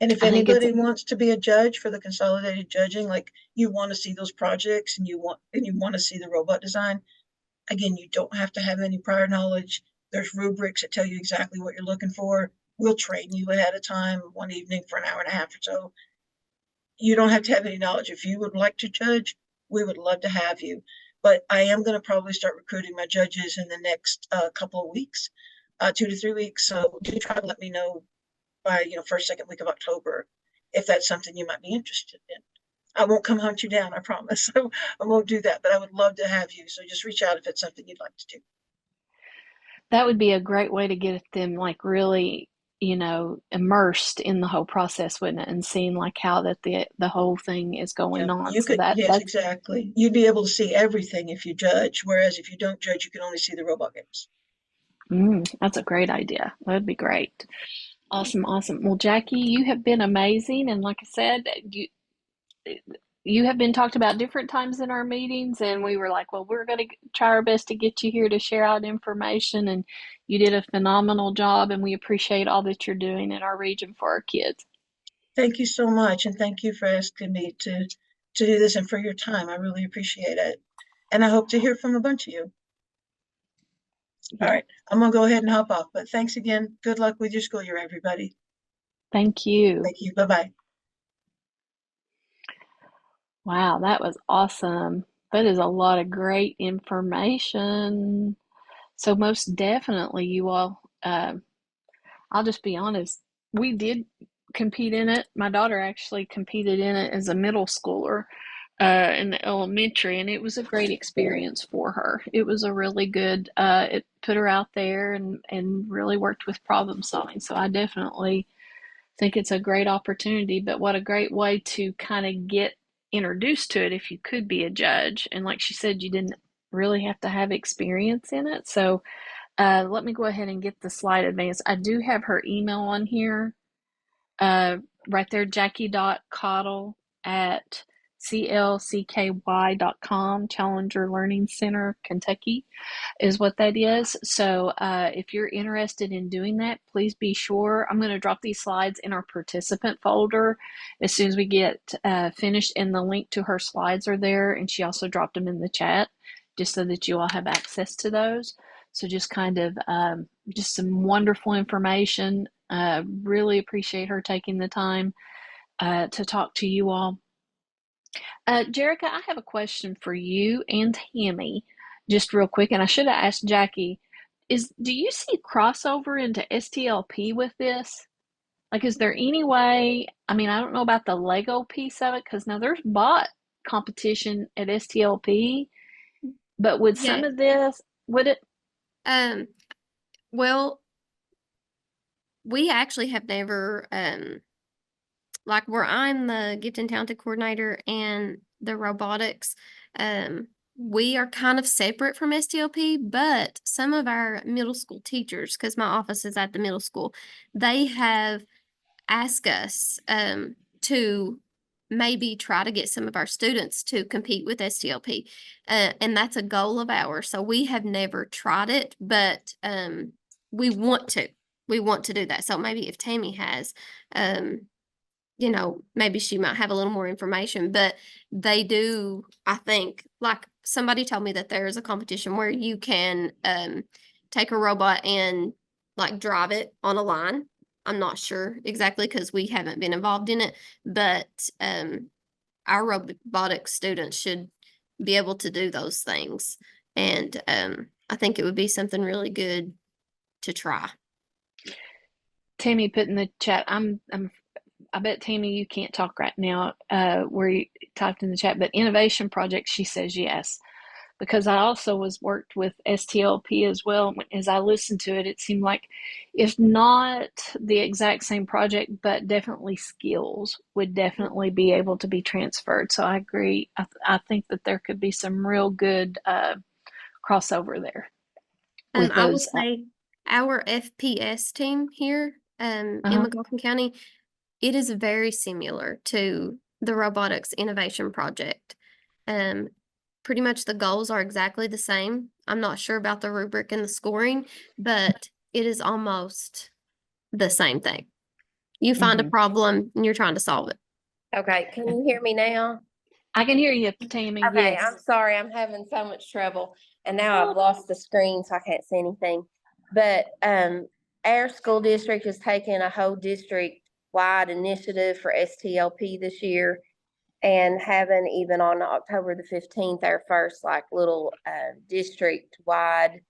And if anybody wants to be a judge for the consolidated judging, like you want to see those projects and you want to see the robot design, again, you don't have to have any prior knowledge. There's rubrics that tell you exactly what you're looking for. We'll train you ahead of time one evening for an hour and a half or so. You don't have to have any knowledge. If you would like to judge, we would love to have you. But I am going to probably start recruiting my judges in the next couple of weeks, 2 to 3 weeks. So do try to let me know by, first, second week of October, if that's something you might be interested in. I won't come hunt you down, I promise. I won't do that, but I would love to have you. So just reach out if it's something you'd like to do. That would be a great way to get them really, immersed in the whole process, wouldn't it? And seeing how that the whole thing is going on. You could, yes, exactly. You'd be able to see everything if you judge, whereas if you don't judge, you can only see the robot games. That's a great idea. That'd be great. Awesome. Well, Jackie, you have been amazing. And like I said, you have been talked about different times in our meetings, and we were like, well, we're going to try our best to get you here to share out information, and you did a phenomenal job, and we appreciate all that you're doing in our region for our kids. Thank you so much, and thank you for asking me to do this and for your time. I really appreciate it, and I hope to hear from a bunch of you. All right, I'm gonna go ahead and hop off, but thanks again. Good luck with your school year, everybody. Thank you. Thank you. Bye-bye. Wow, that was awesome. That is a lot of great information. So most definitely, you all, I'll just be honest, we did compete in it. My daughter actually competed in it as a middle schooler in the elementary, and it was a great experience for her. It was a really good, it put her out there and really worked with problem solving. So I definitely think it's a great opportunity, but what a great way to kind of get introduced to it if you could be a judge. And like she said, you didn't really have to have experience in it. So let me go ahead and get the slide advanced. I do have her email on here, right there, Jackie.Cottle at clcky.com, Challenger Learning Center, Kentucky is what that is. So if you're interested in doing that, please be sure. I'm going to drop these slides in our participant folder as soon as we get finished, and the link to her slides are there, and she also dropped them in the chat just so that you all have access to those. So just kind of just some wonderful information. Really appreciate her taking the time to talk to you all. Jerica, I have a question for you and Tammy, just real quick, and I should have asked Jackie. Do you see crossover into STLP with this? Like, is there any way? I mean, I don't know about the Lego piece of it because now there's bot competition at STLP, but with some Yeah. of this, would it? Well, we actually have never, like where I'm the gifted and talented coordinator and the robotics, we are kind of separate from STLP, but some of our middle school teachers, because my office is at the middle school, they have asked us to maybe try to get some of our students to compete with STLP. And that's a goal of ours. So we have never tried it, but we want to. We want to do that. So maybe if Tammy has, maybe she might have a little more information, but they do, I think, like somebody told me that there is a competition where you can take a robot and like drive it on a line. I'm not sure exactly because we haven't been involved in it, but our robotics students should be able to do those things. And I think it would be something really good to try. Tammy put in the chat. I bet Tammy, you can't talk right now. Where you typed in the chat, but innovation project. She says yes, because I also was worked with STLP as well. As I listened to it, it seemed like, if not the exact same project, but definitely skills would definitely be able to be transferred. So I agree. I think that there could be some real good crossover there with I would those. say our FPS team here in Uh-huh. McLaughlin County, it is very similar to the robotics innovation project. Um, Pretty much the goals are exactly the same. I'm not sure about the rubric and the scoring, but it is almost the same thing. You find a Mm-hmm. problem and you're trying to solve it. Okay, can you hear me now? I can hear you, Tammy. Okay, Yes. I'm sorry, I'm having so much trouble. And now I've lost the screen, so I can't see anything. But our school district is taking a whole district-wide initiative for STLP this year, and having even on October the 15th, our first like little district-wide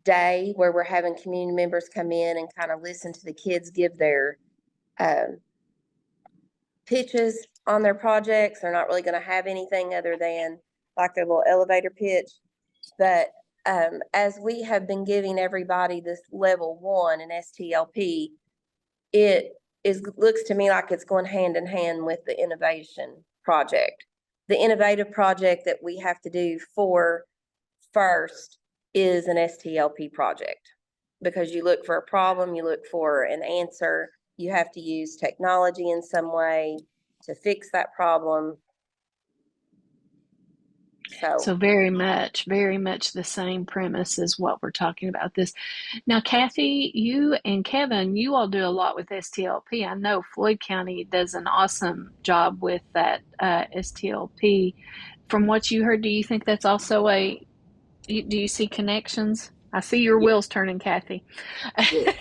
day where we're having community members come in and kind of listen to the kids give their pitches on their projects. They're not really going to have anything other than like their little elevator pitch. But as we have been giving everybody this level 1 in STLP, it looks to me like it's going hand in hand with the innovation project. The innovative project that we have to do for first is an STLP project, because you look for a problem, you look for an answer, you have to use technology in some way to fix that problem. So very much the same premise as what we're talking about this. Now, Kathy, you and Kevin, you all do a lot with STLP. I know Floyd County does an awesome job with that STLP. From what you heard, do you think that's also a Do you see connections? I see your Yeah, wheels turning, Kathy. yes.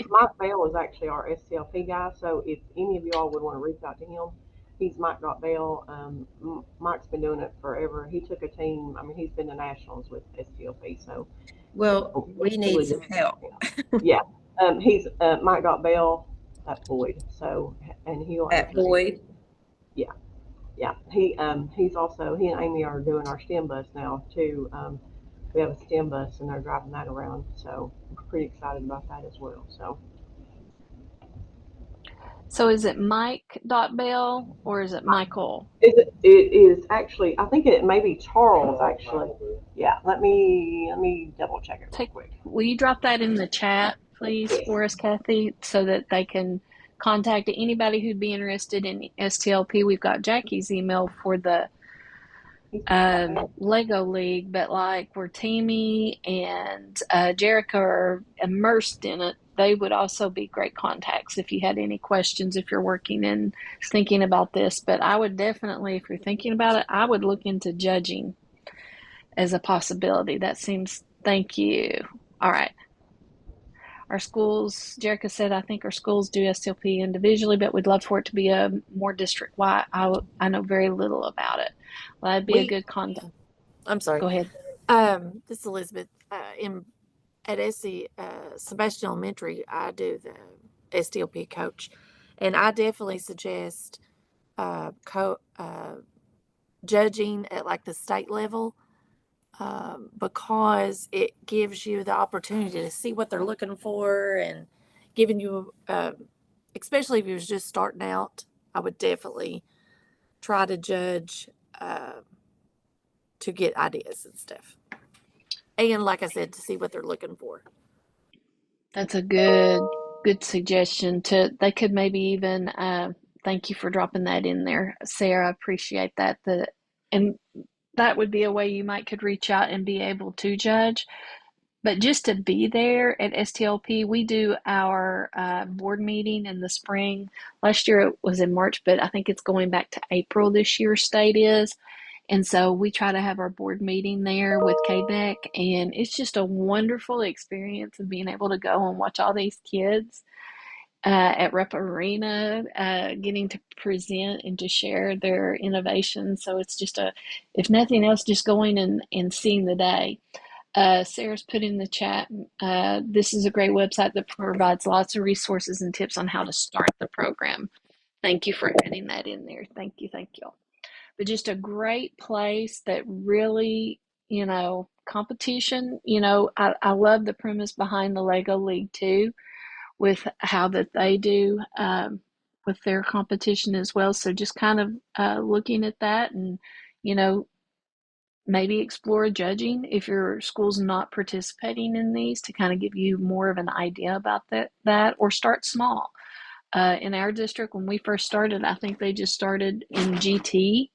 Mike Bell is actually our STLP guy, so if any of y'all would want to reach out to him, he's Mike.Bell. Mike's been doing it forever. He took a team, I mean, he's been to nationals with STLP, so Well, we need really some just, help. yeah. He's Mike.Bell at Floyd, so, and he'll At answer any, Floyd. yeah, yeah. He's also, he and Amy are doing our STEM bus now too. We have a STEM bus and they're driving that around, so I'm pretty excited about that as well, so. So is it Mike.Bell or is it Michael? It is actually, I think it may be Charles actually. Yeah, let me double check it real quick. Will you drop that in the chat, please, Yes. for us, Kathy, so that they can contact anybody who'd be interested in STLP? We've got Jackie's email for the Lego League, but like where Tammy and Jericho are immersed in it, they would also be great contacts if you had any questions, if you're working and thinking about this. But I would definitely, if you're thinking about it, I would look into judging as a possibility. That seems, thank you. All right. Our schools, Jerica said, I think our schools do STLP individually, but we'd love for it to be a more district wide. I know very little about it. Well, that'd be a good contact. I'm sorry. Go ahead. This is Elizabeth. At Sebastian Elementary, I do the STLP coach, and I definitely suggest judging at like the state level, because it gives you the opportunity to see what they're looking for and giving you, especially if you was just starting out, I would definitely try to judge to get ideas and stuff. And like I said, to see what they're looking for. That's a good suggestion. They could maybe even thank you for dropping that in there, Sarah. I appreciate that. And that would be a way you might could reach out and be able to judge. But just to be there at STLP, we do our board meeting in the spring. Last year it was in March, but I think it's going back to April this year, state is. And so we try to have our board meeting there with KVEC, and it's just a wonderful experience of being able to go and watch all these kids at Rep Arena, getting to present and to share their innovations. So it's just if nothing else, just going and seeing the day. Sarah's put in the chat, this is a great website that provides lots of resources and tips on how to start the program. Thank you for adding that in there. Thank you. But just a great place that really, competition, I love the premise behind the Lego League too, with how that they do with their competition as well. So just kind of looking at that and, you know, maybe explore judging if your school's not participating in these to kind of give you more of an idea about that or start small. In our district, when we first started, I think they just started in GT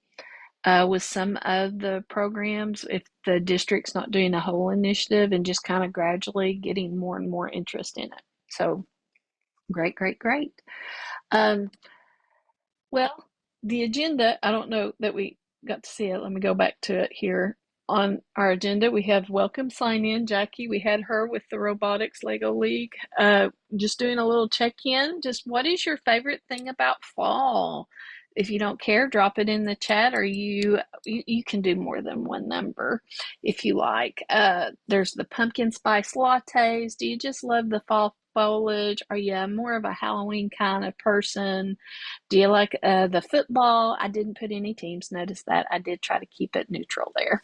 with some of the programs if the district's not doing a whole initiative and just kind of gradually getting more and more interest in it. So great. Um, well, the agenda, I don't know that we got to see it. Let me go back to it here. On our agenda, we have welcome sign in. Jackie, we had her with the Robotics Lego League. Just doing a little check in. Just what is your favorite thing about fall? If you don't care, drop it in the chat, or you can do more than one number if you like. There's the pumpkin spice lattes. Do you just love the fall foliage? Are you more of a Halloween kind of person? Do you like the football? I didn't put any teams. Notice that I did try to keep it neutral there.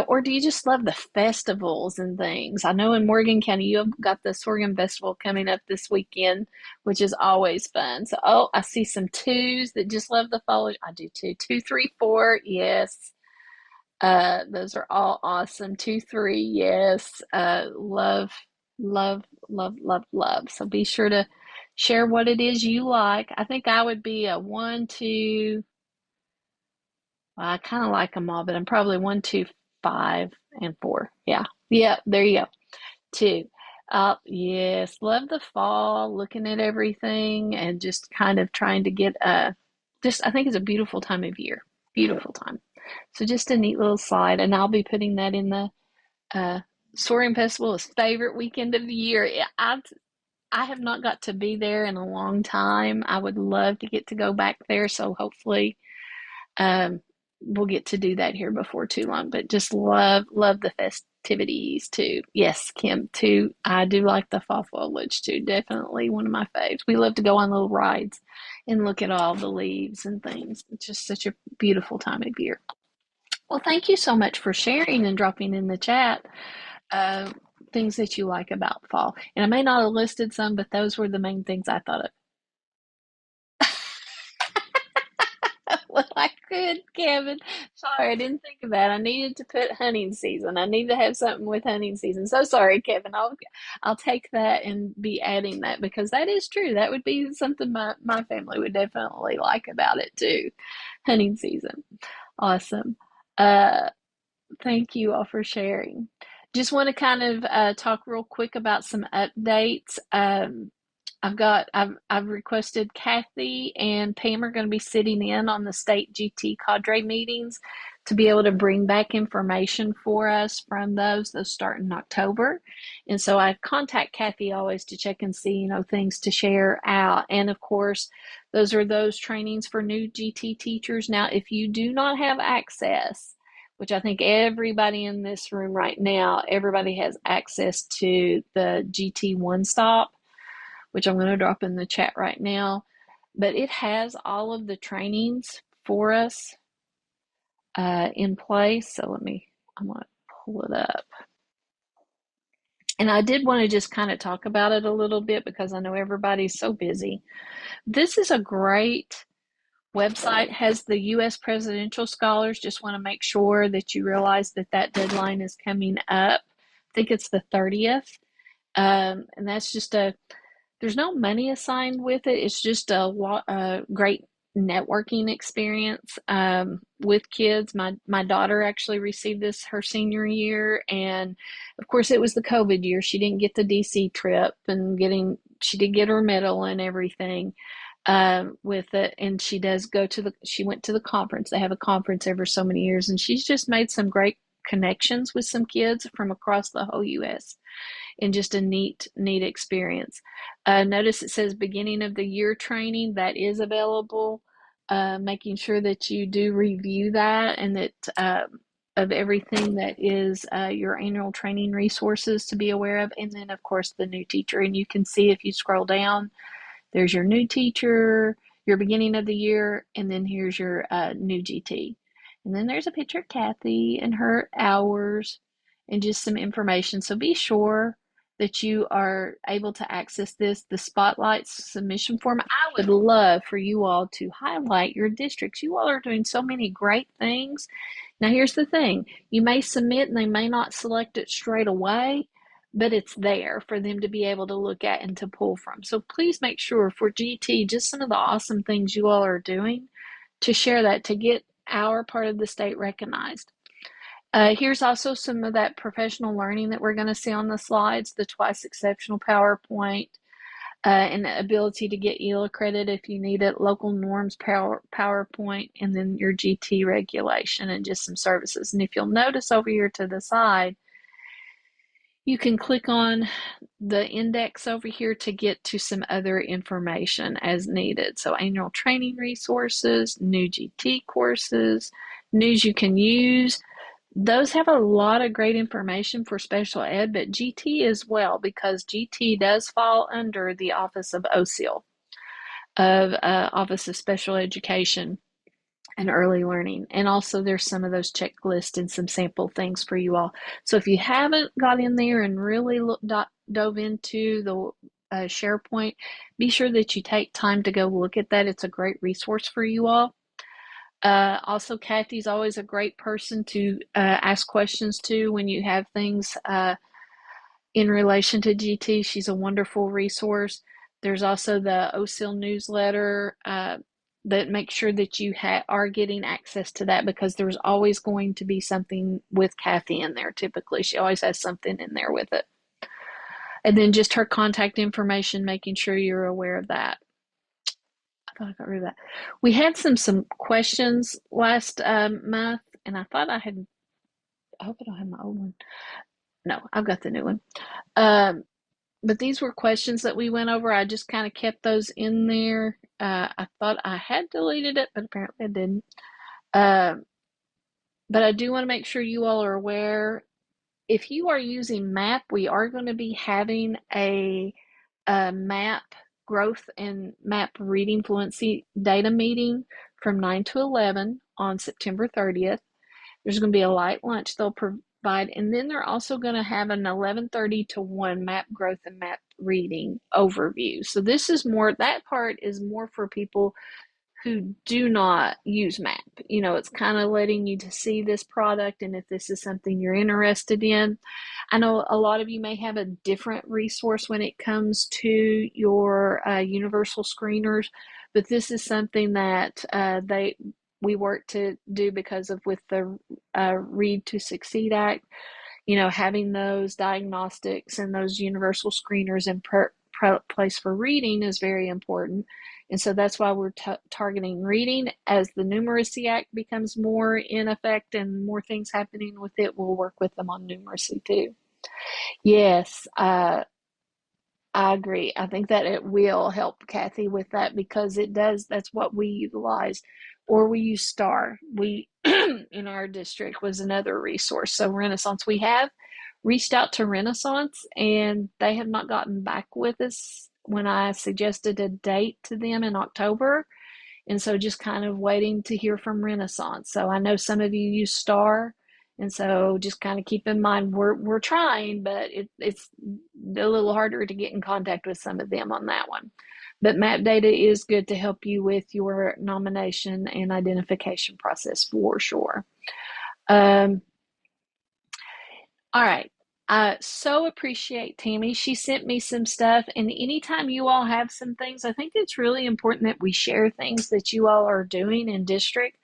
Or do you just love the festivals and things? I know in Morgan County you have got the Sorghum Festival coming up this weekend, which is always fun. So, I see some twos that just love the foliage. I do too. 2, 3, 4, yes. Those are all awesome. 2, 3, yes. Love, love, love, love, love. So be sure to share what it is you like. I think I would be a 1, 2. Well, I kind of like them all, but I'm probably 1, 2, 5, and 4. Yeah. There you go. 2. Yes, love the fall, looking at everything, and just kind of trying to get I think it's a beautiful time of year. Beautiful time. So just a neat little slide, and I'll be putting that in the Soaring Festival is favorite weekend of the year. I have not got to be there in a long time. I would love to get to go back there, so hopefully um, we'll get to do that here before too long. But just love the festivities too. Yes, Kim too. I do like the fall foliage too. Definitely one of my faves. We love to go on little rides and look at all the leaves and things. It's just such a beautiful time of year. Well, thank you so much for sharing and dropping in the chat uh, things that you like about fall. And I may not have listed some, but those were the main things I thought of. Well, I could, Kevin. Sorry, I didn't think of that. I needed to put hunting season. I need to have something with hunting season. So sorry, Kevin. I'll take that and be adding that because that is true. That would be something my family would definitely like about it too. Hunting season. Awesome. Uh, Thank you all for sharing. Just want to kind of talk real quick about some updates. I've requested Kathy and Pam are going to be sitting in on the state GT Cadre meetings to be able to bring back information for us from those. Those start in October. And so I contact Kathy always to check and see, things to share out. And of course, those are those trainings for new GT teachers. Now, if you do not have access, which I think everybody in this room right now, everybody has access to the GT One Stop, which I'm going to drop in the chat right now. But it has all of the trainings for us in place. So I'm going to pull it up. And I did want to just kind of talk about it a little bit because I know everybody's so busy. This is a great website, has the U.S. Presidential Scholars. Just want to make sure that you realize that deadline is coming up. I think it's the 30th. And that's just there's no money assigned with it. It's just a great networking experience with kids. My daughter actually received this her senior year, and of course it was the COVID year. She didn't get the DC trip, and she did get her medal and everything with it. And she went to the conference. They have a conference every so many years, and she's just made some great connections with some kids from across the whole U.S. and just a neat experience. Notice it says beginning of the year training. That is available. Making sure that you do review that and that of everything that is your annual training resources to be aware of. And then, of course, the new teacher. And you can see if you scroll down, there's your new teacher, your beginning of the year, and then here's your new GT. And then there's a picture of Kathy and her hours and just some information. So be sure that you are able to access this. The Spotlight submission form, I would love for you all to highlight your districts. You all are doing so many great things. Now, here's the thing. You may submit and they may not select it straight away, but it's there for them to be able to look at and to pull from. So please make sure for GT, just some of the awesome things you all are doing, to share that, to get our part of the state recognized. Here's also some of that professional learning that we're going to see on the slides, the twice exceptional PowerPoint, and the ability to get ELA credit if you need it, local norms PowerPoint, and then your GT regulation and just some services. And if you'll notice over here to the side, you can click on the index over here to get to some other information as needed. So annual training resources, new GT courses, news you can use. Those have a lot of great information for special ed, but GT as well, because GT does fall under the Office of OSEAL, of Office of Special Education and Early Learning. And also there's some of those checklists and some sample things for you all. So if you haven't got in there and really dove into the SharePoint, be sure that you take time to go look at that. It's a great resource for you all. Also, Kathy's always a great person to ask questions to when you have things in relation to GT. She's a wonderful resource. There's also the OSIL newsletter that makes sure that you are getting access to that, because there's always going to be something with Kathy in there. Typically, she always has something in there with it. And then just her contact information, making sure you're aware of that. I thought I got rid of that. We had some questions last month, and I thought I hope I don't have my old one. No, I've got the new one. But these were questions that we went over. I just kind of kept those in there. I thought I had deleted it, but apparently I didn't. But I do want to make sure you all are aware. If you are using MAP, we are going to be having a MAP growth and MAP reading fluency data meeting from 9 to 11 on September 30th. There's going to be a light lunch they'll provide, and then they're also going to have an 11:30 to 1 MAP growth and MAP reading overview. So this is more, that part is more for people who do not use MAP. You know, it's kind of letting you to see this product and if this is something you're interested in. I know a lot of you may have a different resource when it comes to your universal screeners, but this is something that we work to do because of with the Read to Succeed Act. You know, having those diagnostics and those universal screeners in place for reading is very important. And so that's why we're targeting reading. As the Numeracy Act becomes more in effect and more things happening with it, we'll work with them on numeracy too. Yes, I agree. I think that it will help Kathy with that because it does. That's what we utilize, or we use STAR. We in our district was another resource. So Renaissance, we have reached out to Renaissance and they have not gotten back with us when I suggested a date to them in October. And so just kind of waiting to hear from Renaissance. So I know some of you use STAR. And so just kind of keep in mind we're trying, but it's a little harder to get in contact with some of them on that one. But map data is good to help you with your nomination and identification process for sure. All right. I so appreciate Tammy. She sent me some stuff, and anytime you all have some things, I think it's really important that we share things that you all are doing in district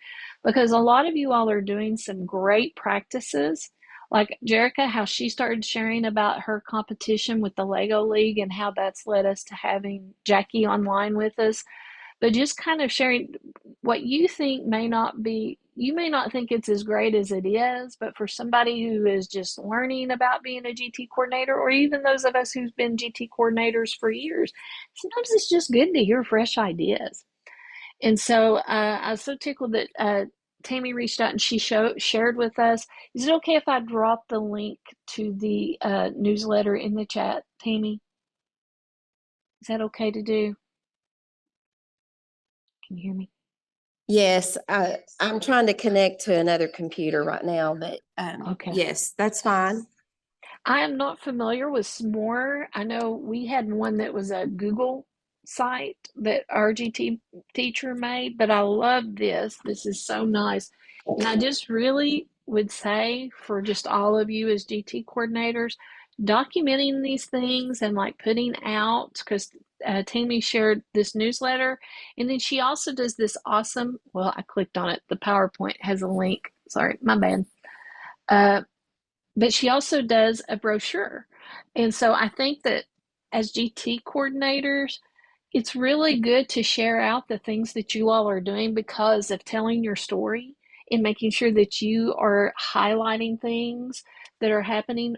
because a lot of you all are doing some great practices. Like Jerica, how she started sharing about her competition with the Lego League and how that's led us to having Jackie online with us. But just kind of sharing what you think may not be, you may not think it's as great as it is, but for somebody who is just learning about being a GT coordinator, or even those of us who've been GT coordinators for years, sometimes it's just good to hear fresh ideas. And so I was so tickled that Tammy reached out and she shared with us. Is it okay if I drop the link to the newsletter in the chat, Tammy? Is that okay to do? Can you hear me? Yes, I'm trying to connect to another computer right now, but Okay. yes, that's fine. I am not familiar with S'more. I know we had one that was a Google site that our GT teacher made, but I love this. This is so nice. And I just really would say for just all of you as GT coordinators, documenting these things and like putting out, because Tammy shared this newsletter, and then she also does this awesome, well, I clicked on it. The PowerPoint has a link. Sorry, my bad. But she also does a brochure. And so I think that as GT coordinators, it's really good to share out the things that you all are doing because of telling your story and making sure that you are highlighting things that are happening.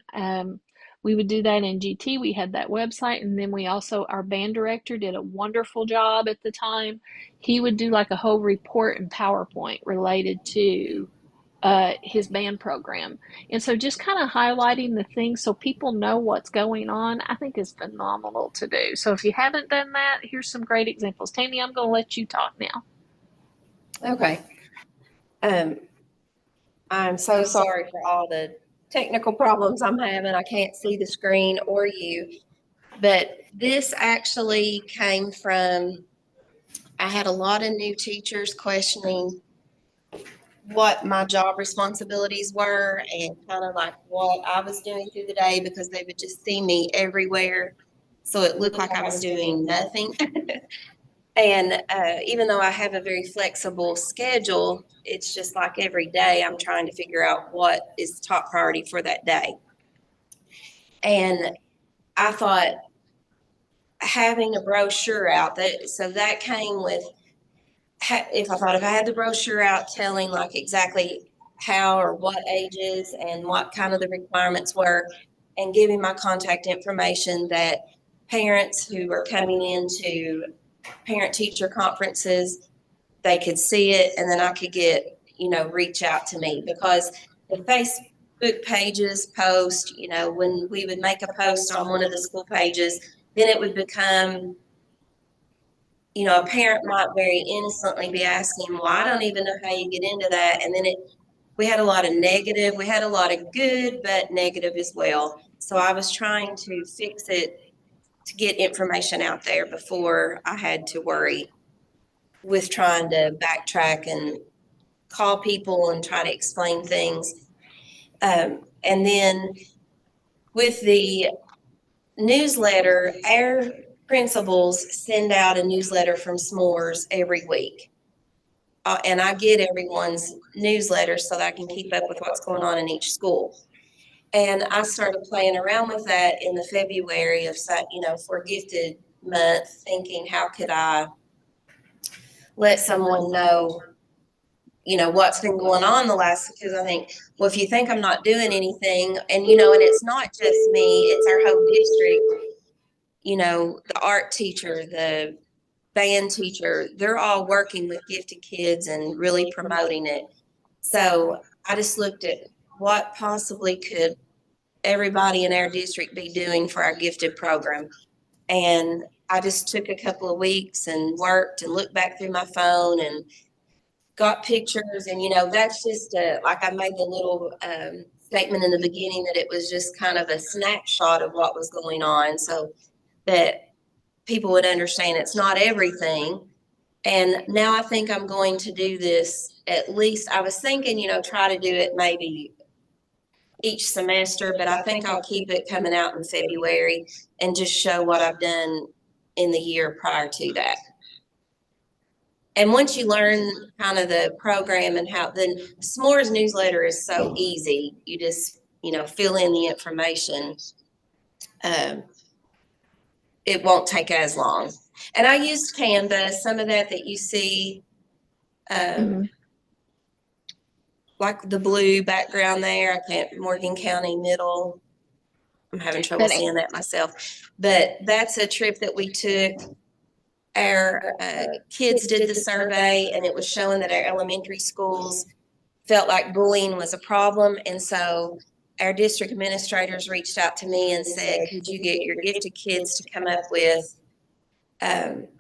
We would do that in GT. We had that website, and then we also, our band director did a wonderful job at the time. He would do like a whole report and PowerPoint related to his band program. And so just kind of highlighting the things so people know what's going on, I think is phenomenal to do. So if you haven't done that, here's some great examples. Tammy, I'm going to let you talk now. Okay. I'm so sorry for all the technical problems I'm having. I can't see the screen or you, but this actually came from, I had a lot of new teachers questioning what my job responsibilities were and kind of like what I was doing through the day because they would just see me everywhere. So it looked like I was doing nothing. And even though I have a very flexible schedule, it's just like every day I'm trying to figure out what is top priority for that day. And I thought having a brochure out, that came with, if I had the brochure out telling like exactly how or what ages and what kind of the requirements were, and giving my contact information that parents who are coming into parent-teacher conferences, they could see it, and then I could get, reach out to me, because the Facebook pages post, when we would make a post on one of the school pages, then it would become, a parent might very innocently be asking, well, I don't even know how you get into that. And then we had a lot of negative, we had a lot of good, but negative as well. So I was trying to fix it to get information out there before I had to worry with trying to backtrack and call people and try to explain things. And then with the newsletter, our principals send out a newsletter from S'mores every week. And I get everyone's newsletter so that I can keep up with what's going on in each school. And I started playing around with that in the February of, for Gifted Month, thinking, how could I let someone know, what's been going on the last, because I think, well, if you think I'm not doing anything, and, and it's not just me, it's our whole district, the art teacher, the band teacher, they're all working with gifted kids and really promoting it. So I just looked at what possibly could everybody in our district be doing for our gifted program. And I just took a couple of weeks and worked and looked back through my phone and got pictures. And, that's just like I made the little statement in the beginning that it was just kind of a snapshot of what was going on, so that people would understand it's not everything. And now I think I'm going to do this, at least I was thinking, try to do it maybe each semester, but I think I'll keep it coming out in February and just show what I've done in the year prior to that. And once you learn kind of the program and how, then S'mores newsletter is so easy. You just, fill in the information. It won't take as long. And I used Canva, some of that you see, like the blue background there. I can't, Morgan County Middle. I'm having trouble seeing that myself. But that's a trip that we took. Our kids did the survey, and it was showing that our elementary schools felt like bullying was a problem. And so our district administrators reached out to me and said, could you get your gifted kids to come up with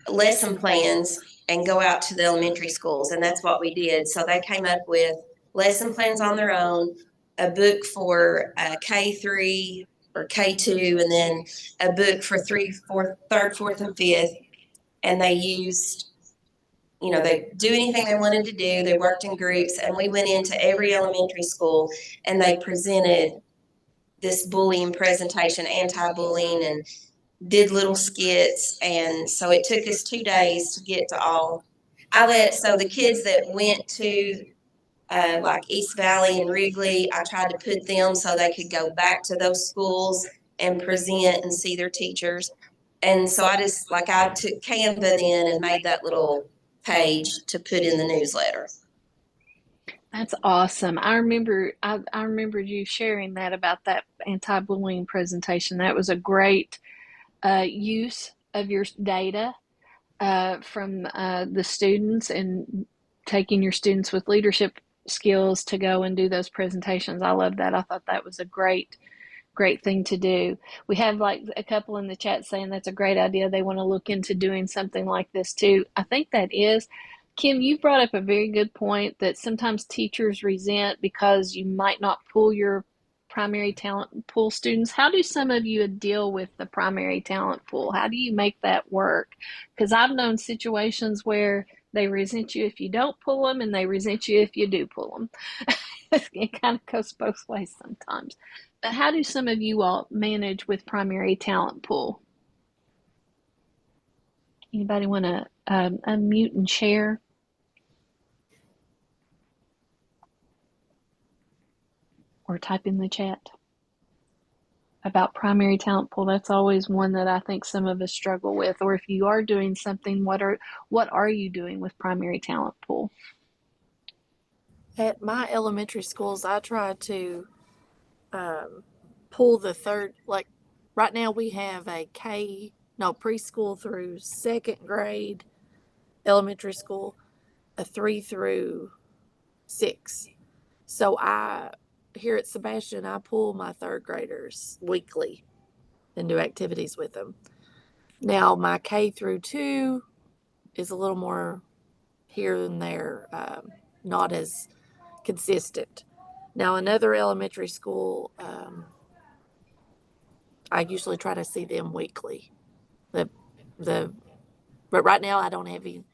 lesson plans and go out to the elementary schools? And that's what we did. So they came up with lesson plans on their own, a book for K3 or K2, and then a book for third, fourth, and fifth. And they used, they do anything they wanted to do. They worked in groups, and we went into every elementary school and they presented this bullying presentation, anti-bullying, and did little skits. And so it took us 2 days to get to all. So the kids that went to like East Valley and Wrigley, I tried to put them so they could go back to those schools and present and see their teachers. And so I took Canva then and made that little page to put in the newsletter. That's awesome. I remembered you sharing that about that anti-bullying presentation. That was a great use of your data from the students, and taking your students with leadership skills to go and do those presentations. I love that. I thought that was a great thing to do. We have like a couple in the chat saying that's a great idea. They want to look into doing something like this too. I think that is. Kim, you brought up a very good point that sometimes teachers resent because you might not pull your primary talent pool students. How do some of you deal with the primary talent pool? How do you make that work? Because I've known situations where they resent you if you don't pull them, and they resent you if you do pull them. It kind of goes both ways sometimes. But how do some of you all manage with primary talent pool? Anybody want to unmute and share? Or type in the chat about primary talent pool. That's always one that I think some of us struggle with. Or if you are doing something, what are you doing with primary talent pool? At my elementary schools, I try to pull the third, like right now we have a preschool through second grade, elementary school, a 3 through 6. So here at Sebastian, I pull my third graders weekly and do activities with them. Now my K through 2 is a little more here and there, not as consistent. Now another elementary school, I usually try to see them weekly. But right now I don't have any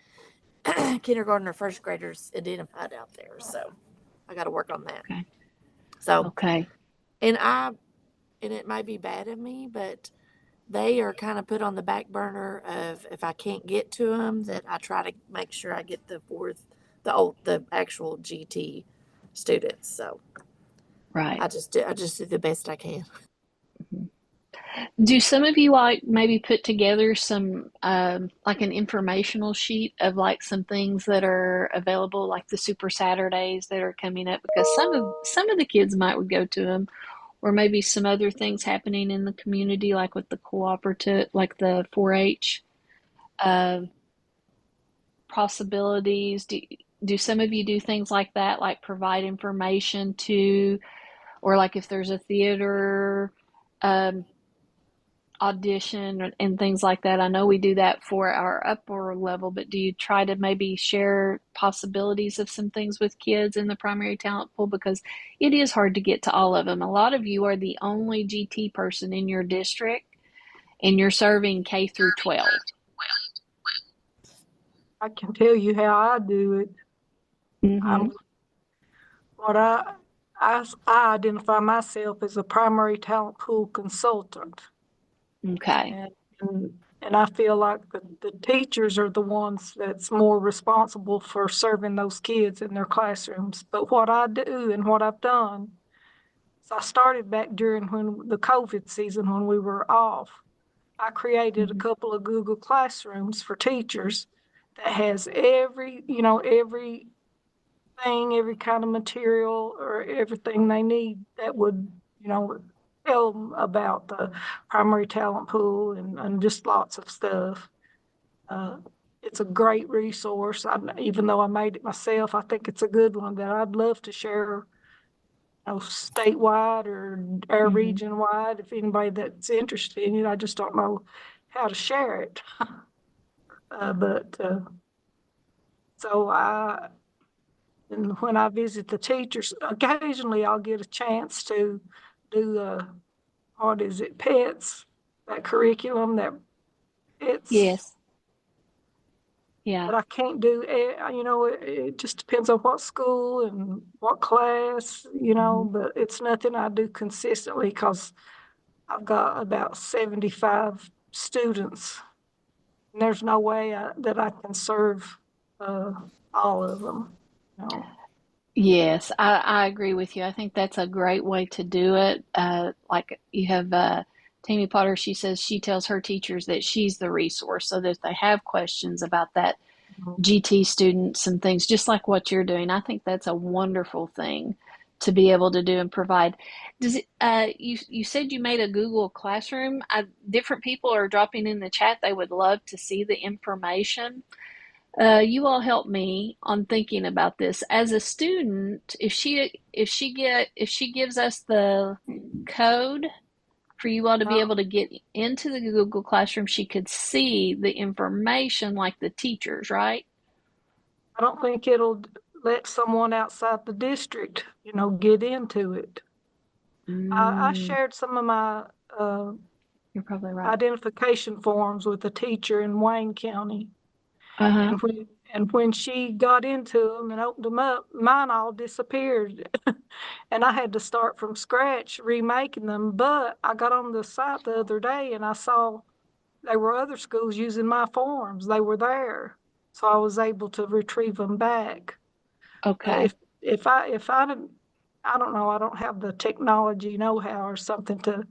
kindergarten or first graders identified out there, so I got to work on that. Okay. So Okay. and it may be bad of me, but they are kind of put on the back burner of if I can't get to them, that I try to make sure I get the actual GT students. So Right. I just do the best I can. Do some of you like maybe put together some like an informational sheet of like some things that are available, like the Super Saturdays that are coming up? Because some of the kids might would go to them, or maybe some other things happening in the community, like with the cooperative, like the 4-H uh, possibilities. Do some of you do things like that, like provide information to, or like if there's a theater um, audition and things like that? I know we do that for our upper level, but do you try to maybe share possibilities of some things with kids in the primary talent pool? Because it is hard to get to all of them. A lot of you are the only GT person in your district, and you're serving K through 12. I can tell you how I do it. Mm-hmm. What I identify myself as a primary talent pool consultant. Okay. And I feel like the teachers are the ones that's more responsible for serving those kids in their classrooms. But what I do and what I've done is I started back during when the COVID season when we were off. I created a couple of Google Classrooms for teachers that has every every kind of material or everything they need that would, tell them about the primary talent pool and just lots of stuff. It's a great resource. Even though I made it myself, I think it's a good one that I'd love to share, statewide or region wide. If anybody that's interested in it, I just don't know how to share it. And when I visit the teachers, occasionally I'll get a chance to do PETS, that curriculum that it's. Yes. Yeah. But I can't do it. It just depends on what school and what class, but it's nothing I do consistently because I've got about 75 students. And there's no way that I can serve all of them. Yes, I agree with you. I think that's a great way to do it. Like you have Tammy Potter, she says she tells her teachers that she's the resource so that if they have questions about that GT students and things, just like what you're doing, I think that's a wonderful thing to be able to do and provide. Does it, you said you made a Google Classroom. Different people are dropping in the chat. They would love to see the information. You all help me on thinking about this. As a student, if she gives us the code for you all to be able to get into the Google Classroom, she could see the information like the teachers, right? I don't think it'll let someone outside the district, get into it. I shared some of my You're probably right. identification forms with a teacher in Wayne County. Uh-huh. And when she got into them and opened them up, mine all disappeared. And I had to start from scratch remaking them. But I got on the site the other day and I saw there were other schools using my forms. They were there. So I was able to retrieve them back. Okay. If I didn't, I don't know, I don't have the technology know-how or something to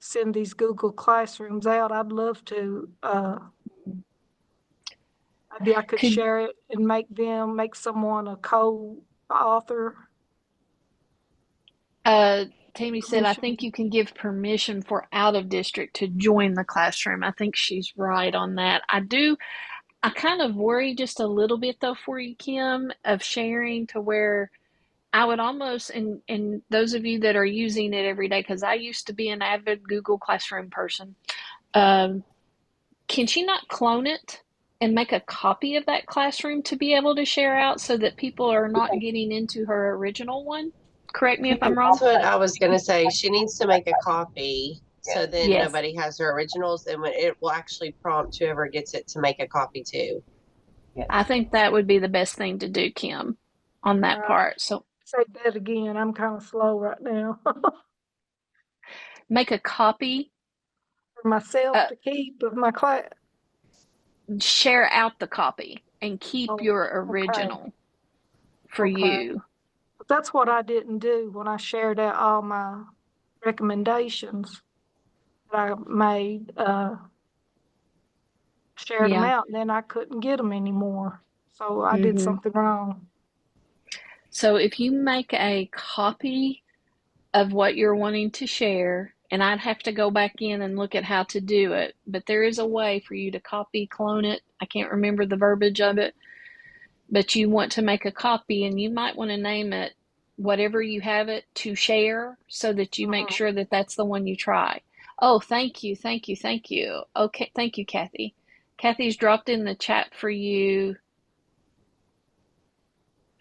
send these Google Classrooms out. I'd love to. Maybe I could share it and make someone a co-author. Tammy said, I think you can give permission for out of district to join the classroom. I think she's right on that. I kind of worry just a little bit though for you, Kim, of sharing to where I would almost, and those of you that are using it every day, because I used to be an avid Google Classroom person, um, can she not clone it and make a copy of that classroom to be able to share out so that people are not getting into her original one? Correct me if I'm wrong. That's what I was gonna say. She needs to make a copy so then Yes, nobody has her originals, and when it will actually prompt whoever gets it to make a copy too. I think that would be the best thing to do, Kim, on that part. So Say that again. I'm kind of slow right now. make a copy, For myself to keep of my class. share out the copy, and keep Oh, your okay. original for Okay. you. But that's what I didn't do when I shared out all my recommendations that I made, shared them Yeah. out, and then I couldn't get them anymore. So I did Mm-hmm. something wrong. So if you make a copy of what you're wanting to share, and I'd have to go back in and look at how to do it, but there is a way for you to copy, clone it. I can't remember the verbiage of it, but you want to make a copy and you might want to name it whatever you have it to share so that you make sure that that's the one you try. Oh, thank you, thank you, thank you. Okay, thank you, Kathy. Kathy's dropped in the chat for you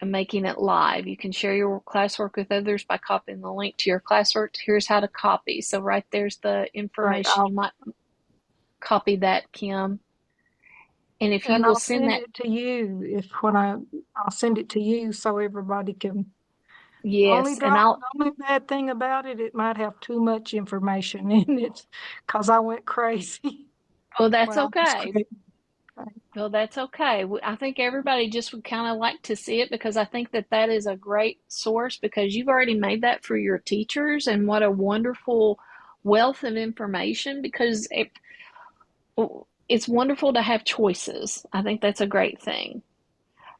and making it live. You can share your classwork with others by copying the link to your classwork. Here's how to copy. So right there's the information. Right, You might copy that, Kim. And if you and will I'll send send that, it to you I'll send it to you so everybody can. yes, and The only bad thing about it, it might have too much information in it, because I went crazy. well, that's Well, I was okay. crazy. Well, that's okay. I think everybody just would kind of like to see it because I think that that is a great source because you've already made that for your teachers, and what a wonderful wealth of information because it's wonderful to have choices. I think that's a great thing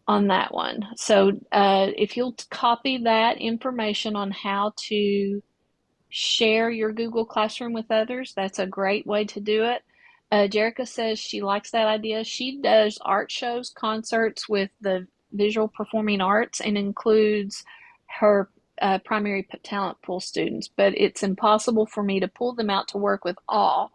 on that one. So if you'll copy that information on how to share your Google Classroom with others, that's a great way to do it. Jerica says she likes that idea. She does art shows, concerts with the visual performing arts and includes her primary talent pool students, but it's impossible for me to pull them out to work with all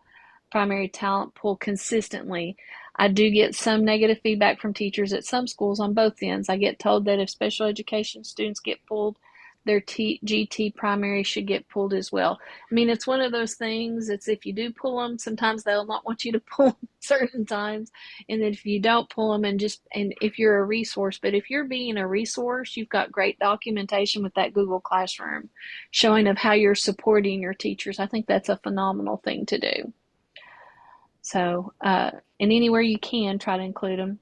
primary talent pool consistently. I do get some negative feedback from teachers at some schools on both ends. I get told that if special education students get pulled, their GT primary should get pulled as well. I mean, it's one of those things. It's if you do pull them, sometimes they'll not want you to pull them certain times, and then if you don't pull them, and if you're a resource. But if you're being a resource, you've got great documentation with that Google Classroom, showing of how you're supporting your teachers. I think that's a phenomenal thing to do. So, and anywhere you can, try to include them.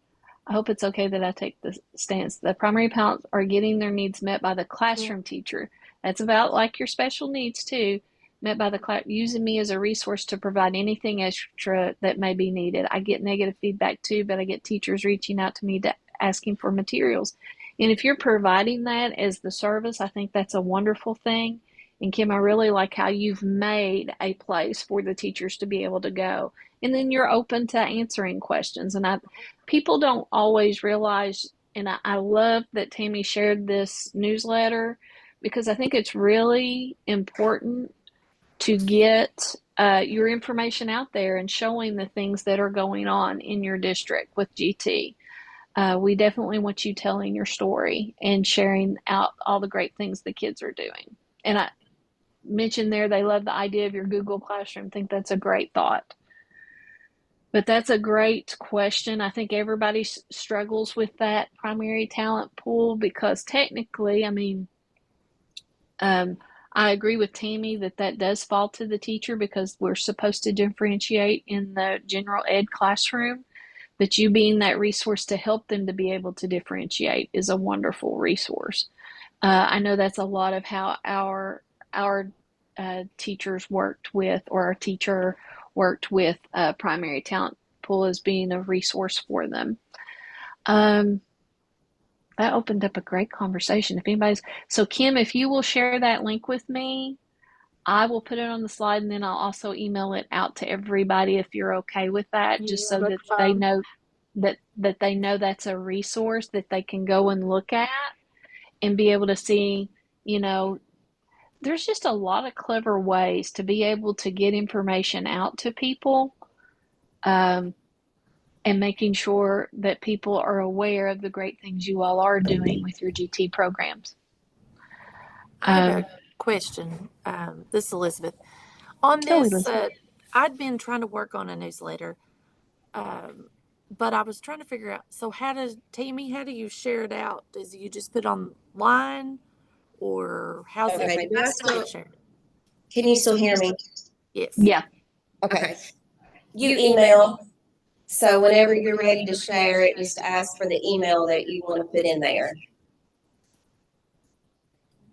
I hope it's okay that I take the stance. The primary parents are getting their needs met by the classroom teacher. That's about like your special needs too, met by the class, using me as a resource to provide anything extra that may be needed. I get negative feedback too, but I get teachers reaching out to me asking for materials. And if you're providing that as the service, I think that's a wonderful thing. And Kim, I really like how you've made a place for the teachers to be able to go. And then you're open to answering questions. And people don't always realize, and I love that Tammy shared this newsletter because I think it's really important to get your information out there and showing the things that are going on in your district with GT. We definitely want you telling your story and sharing out all the great things the kids are doing. And I mentioned there they love the idea of your Google Classroom. I think that's a great thought. But that's a great question. I think everybody struggles with that primary talent pool because technically, I mean, I agree with Tammy that that does fall to the teacher because we're supposed to differentiate in the general ed classroom. But you being that resource to help them to be able to differentiate is a wonderful resource. I know that's a lot of how our teachers worked with, or our teacher worked with primary talent pool as being a resource for them. That opened up a great conversation. So Kim, if you will share that link with me, I will put it on the slide, and then I'll also email it out to everybody if you're okay with that, just Yeah, so that that's they fine. know that they know that's a resource that they can go and look at and be able to see, you know, there's just a lot of clever ways to be able to get information out to people, um, and making sure that people are aware of the great things you all are doing with your GT programs. I have a question. This is Elizabeth. On Go, this, Elizabeth. I'd been trying to work on a newsletter, but I was trying to figure out, so how do you share it out? Does you just put it online, or how's Okay, it do I get still, shared? can you still hear me? Yes. Yeah. Okay. You email. So whenever you're ready to share it, just ask for the email that you want to put in there.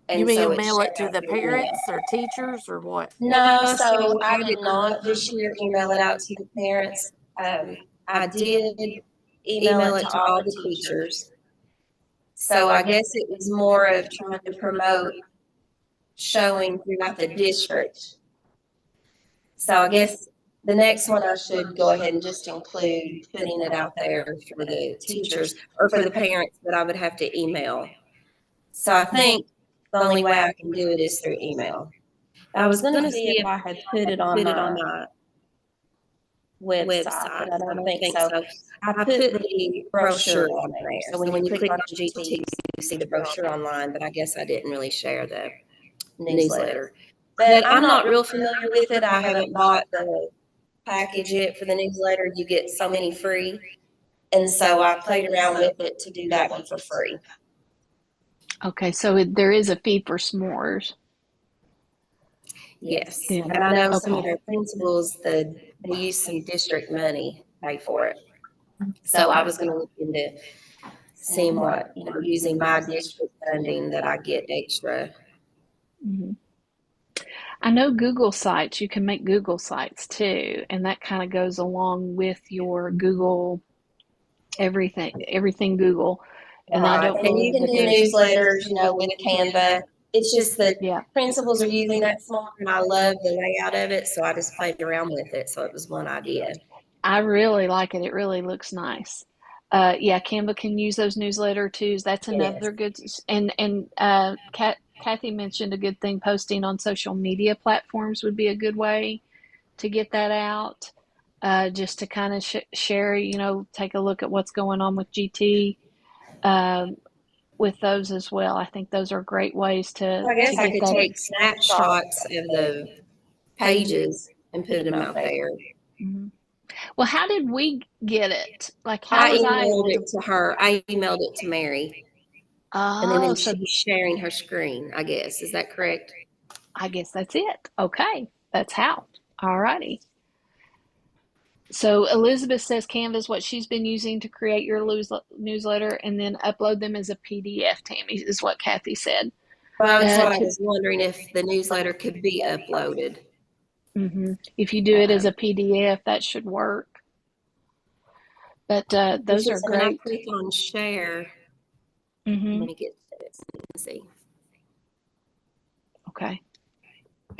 You And mean so mail it to shared the out through email. parents or teachers or what? No, so I did not this year email it out to the parents. I did email it to all the teachers. So I guess it was more of trying to promote showing throughout the district. So I guess the next one I should go ahead and just include putting it out there for the teachers or for the parents that I would have to email. So I think the only way I can do it is through email. I was going to see if I had put it on my website, but I don't think so. I put the brochure on there. So when you click on GT, you see the brochure online, but I guess I didn't really share the newsletter. But I'm not real familiar with it. I haven't bought the package yet for the newsletter. You get so many free. And so I played around with it to do that one for free. Okay, so there is a fee for s'mores. Yes. Yeah. And I know some of Okay. their principals, they use some district money to pay for it. So I was going to look into seeing what, using my district funding that I get extra. Mm-hmm. I know Google Sites, you can make Google Sites too, and that kind of goes along with your Google everything Google. And I don't And believe you can that do newsletters, with Canva. It's just that yeah. principals are using that smart, and I love the layout of it, so I just played around with it. So it was one idea. I really like it. It really looks nice. Yeah, Canva can use those newsletter tools. That's another good. And Kathy mentioned a good thing. Posting on social media platforms would be a good way to get that out. Just to kind of share, take a look at what's going on with GT with those as well. I think those are great ways to. I guess I get could that. take snapshots of the pages and put them out there. Mm-hmm. Well, how did we get it? Like, how I was emailed it to her. I emailed it to Mary. And then so she's sharing her screen, I guess. Is that correct? I guess that's it. Okay. That's how. All righty. So Elizabeth says Canva is what she's been using to create your newsletter and then upload them as a PDF, Tammy, is what Kathy said. Well, that's what I was wondering, if the newsletter could be uploaded. Mm-hmm. If you do it as a PDF, that should work. But those are great. When I click on share, mm-hmm. let me get this. Let's see. Okay.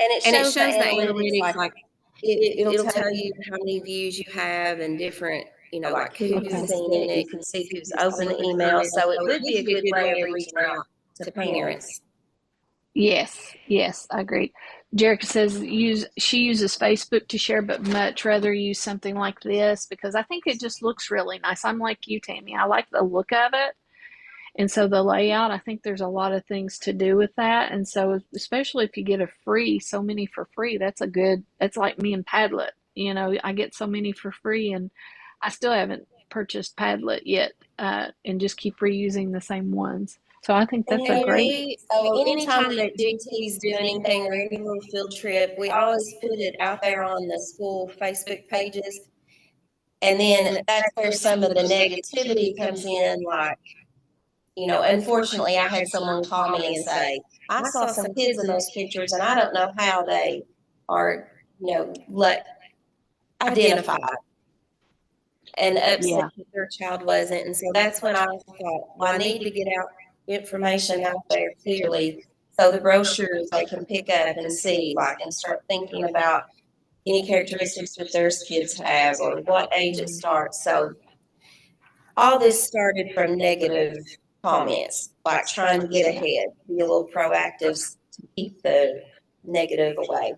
And it shows the analytics, like it'll tell you how many views you have and different, like who's seen it. You can see who's opened the email. So it would be a good way of reaching out to parents. Yes, I agree. Jerica says she uses Facebook to share, but much rather use something like this because I think it just looks really nice. I'm like you, Tammy. I like the look of it. And so the layout, I think there's a lot of things to do with that. And so especially if you get so many for free, that's like me and Padlet. I get so many for free and I still haven't purchased Padlet yet, and just keep reusing the same ones. So I think that's a great. So anytime that GT's doing anything or any little field trip, we always put it out there on the school Facebook pages. And then that's where some of the negativity comes in, like, unfortunately, I had someone call me and say, I saw some kids in those pictures and I don't know how they are, identified and upset that their child wasn't. And so that's when I thought, well, I need to get out information out there clearly So the brochures they can pick up and see, like, and start thinking about any characteristics that their kids have or what age it starts. So all this started from negative comments, like trying to get ahead, be a little proactive to keep the negative away.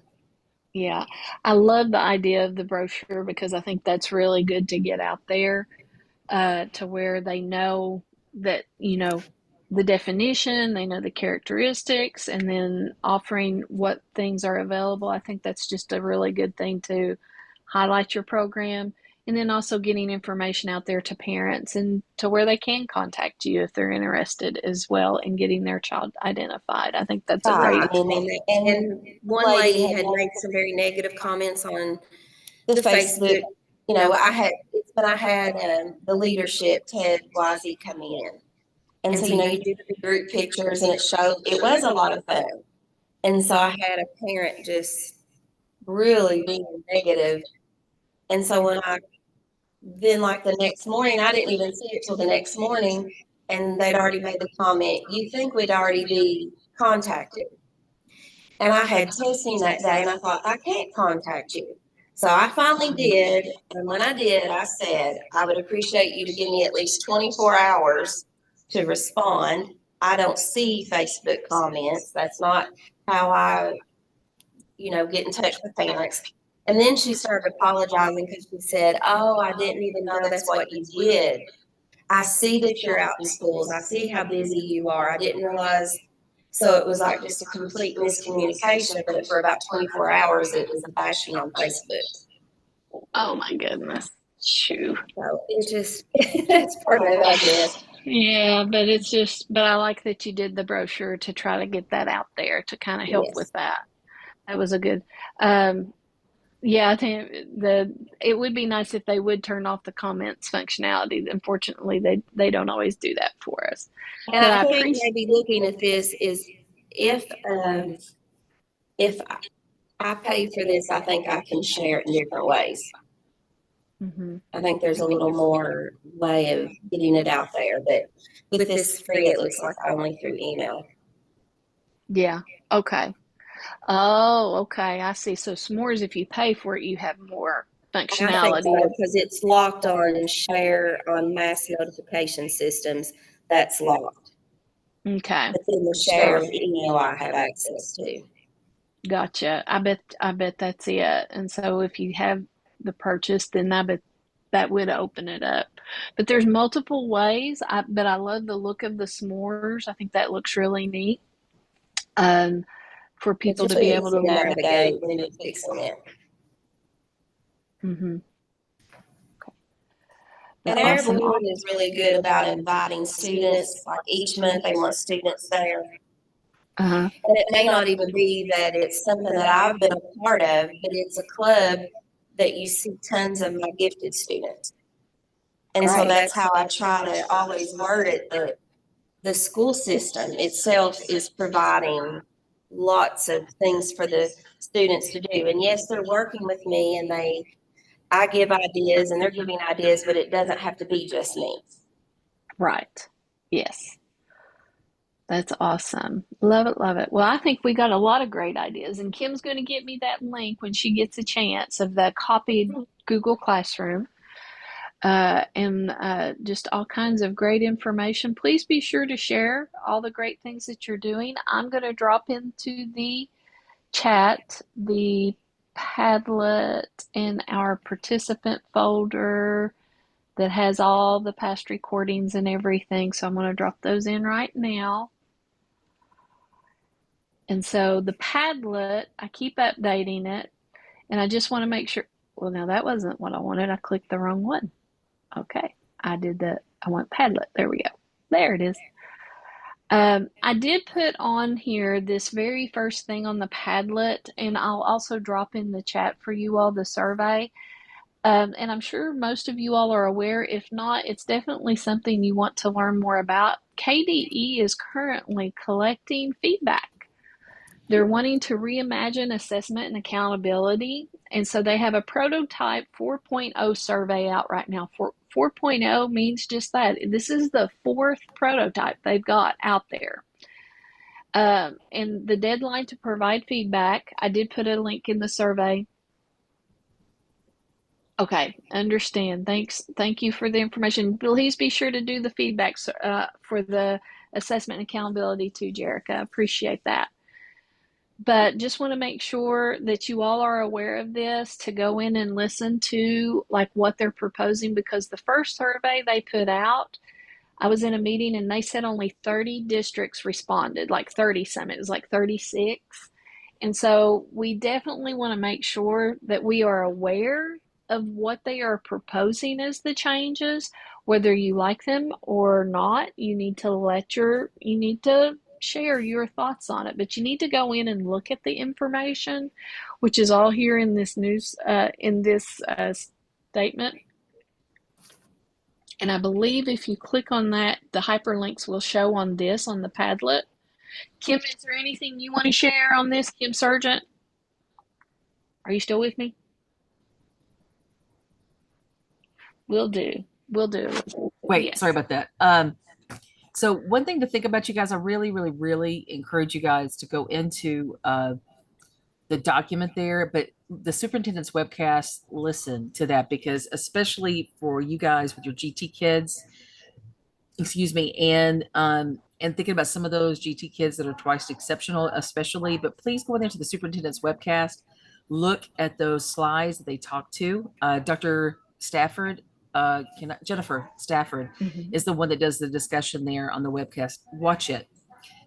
Yeah, I love the idea of the brochure because I think that's really good to get out there to where they know that, the definition, they know the characteristics, and then offering what things are available. I think that's just a really good thing to highlight your program. And then also getting information out there to parents and to where they can contact you if they're interested as well in getting their child identified. I think that's a great. And one lady had made some very negative comments on the Facebook. I had the leadership, Ted Blasey, come in. And so, you do the group pictures and it was a lot of fun. And so I had a parent just really being negative. And so then like the next morning, I didn't even see it till the next morning, and they'd already made the comment, you think we'd already be contacted. And I had testing that day, and I thought, I can't contact you. So I finally did, and when I did, I said, I would appreciate you to give me at least 24 hours to respond. I don't see Facebook comments. That's not how I, get in touch with parents. And then she started apologizing because she said, oh, I didn't even know that's what you did. I see that you're out in schools. I see how busy you are. I didn't realize. So it was like just a complete miscommunication, but for about 24 hours, it was a bashing on Facebook. Oh my goodness. Shoo. So it just, that's part of it, I guess. Yeah, but I like that you did the brochure to try to get that out there to kind of help with that. That was a good, yeah, I think it would be nice if they would turn off the comments functionality. Unfortunately, they don't always do that for us. And I think maybe looking at this is if I pay for this, I think I can share it in different ways. Mm-hmm. I think there's a little more way of getting it out there, but with this free, it looks like only through email. Yeah. Okay. Oh, okay. I see. So s'mores, if you pay for it, you have more functionality. I think so, because it's locked on share on mass notification systems. That's locked. Okay. But then the share with email I have access to. Gotcha. I bet that's it. And so if you have the purchase, then I bet that would open it up. But there's multiple ways. But I love the look of the s'mores. I think that looks really neat. For people to be able to navigate when it's fixing it. Mm-hmm. Okay. And our board is really good about inviting students. Like each month, they want students there. Uh-huh. And it may not even be that it's something that I've been a part of, but it's a club that you see tons of my gifted students. And so that's how I try to always word it. The school system itself is providing lots of things for the students to do. And yes, they're working with me and I give ideas and they're giving ideas, but it doesn't have to be just me. Right. Yes. That's awesome. Love it, love it. Well, I think we got a lot of great ideas, and Kim's going to get me that link when she gets a chance of the copied Google Classroom and just all kinds of great information. Please be sure to share all the great things that you're doing. I'm going to drop into the chat the Padlet in our participant folder that has all the past recordings and everything. So I'm going to drop those in right now. And so the Padlet, I keep updating it, and I just want to make sure. Well, now that wasn't what I wanted. I clicked the wrong one. Okay, I want Padlet. There we go. There it is. I did put on here this very first thing on the Padlet, and I'll also drop in the chat for you all the survey. And I'm sure most of you all are aware. If not, it's definitely something you want to learn more about. KDE is currently collecting feedback. They're wanting to reimagine assessment and accountability. And so they have a prototype 4.0 survey out right now. 4.0 means just that. This is the fourth prototype they've got out there. And the deadline to provide feedback, I did put a link in the survey. Okay, understand. Thanks. Thank you for the information. Please be sure to do the feedback for the assessment and accountability too, Jerica. Appreciate that. But just want to make sure that you all are aware of this, to go in and listen to like what they're proposing, because the first survey they put out, I was in a meeting and they said only 30 districts responded, like 30 some. It was like 36. And so we definitely want to make sure that we are aware of what they are proposing as the changes, whether you like them or not. You need to share your thoughts on it, but you need to go in and look at the information, which is all here in this news, in this statement. And I believe if you click on that, the hyperlinks will show on the Padlet. Kim, is there anything you want to share on this, Kim Sargent? Are you still with me? Will do. Wait, Yes. sorry about that. So one thing to think about, you guys, I really, really, really encourage you guys to go into the document there, but the superintendent's webcast, listen to that, because especially for you guys with your GT kids, and thinking about some of those GT kids that are twice exceptional, especially, but please go in there to the superintendent's webcast, look at those slides that they talk to. Dr. Stafford, Jennifer Stafford is the one that does the discussion there on the webcast. Watch it.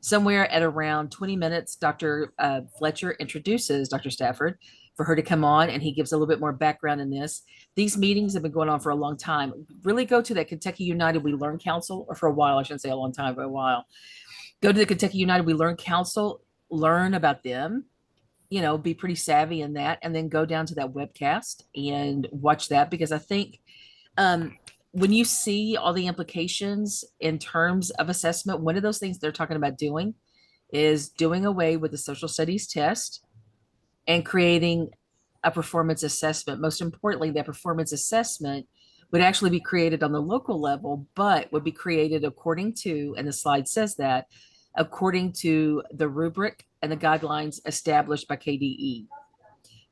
Somewhere at around 20 minutes, Dr. Fletcher introduces Dr. Stafford for her to come on, and he gives a little bit more background in this. These meetings have been going on for a long time. Really go to that Kentucky United We Learn Council, or for a while, I shouldn't say a long time, but a while. Go to the Kentucky United We Learn Council, learn about them, be pretty savvy in that, and then go down to that webcast and watch that, because I think when you see all the implications in terms of assessment, one of those things they're talking about doing is doing away with the social studies test and creating a performance assessment. Most importantly, that performance assessment would actually be created on the local level, but would be created according to, and the slide says that, according to the rubric and the guidelines established by KDE.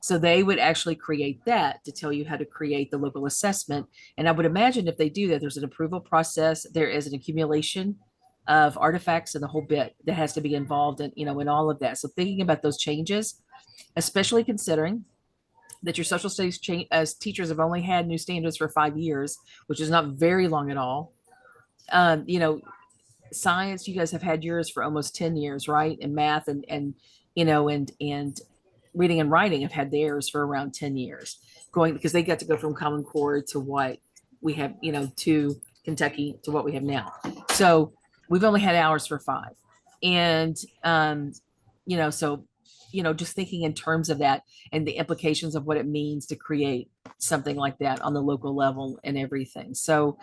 So they would actually create that to tell you how to create the local assessment. And I would imagine if they do that, there's an approval process, there is an accumulation of artifacts and the whole bit that has to be involved in, in all of that. So thinking about those changes, especially considering that your social studies as teachers have only had new standards for 5 years, which is not very long at all. Science, you guys have had yours for almost 10 years, right? And math and reading and writing have had theirs for around 10 years, because they got to go from Common Core to what we have, to Kentucky to what we have now. So we've only had ours for 5. And, just thinking in terms of that and the implications of what it means to create something like that on the local level and everything. So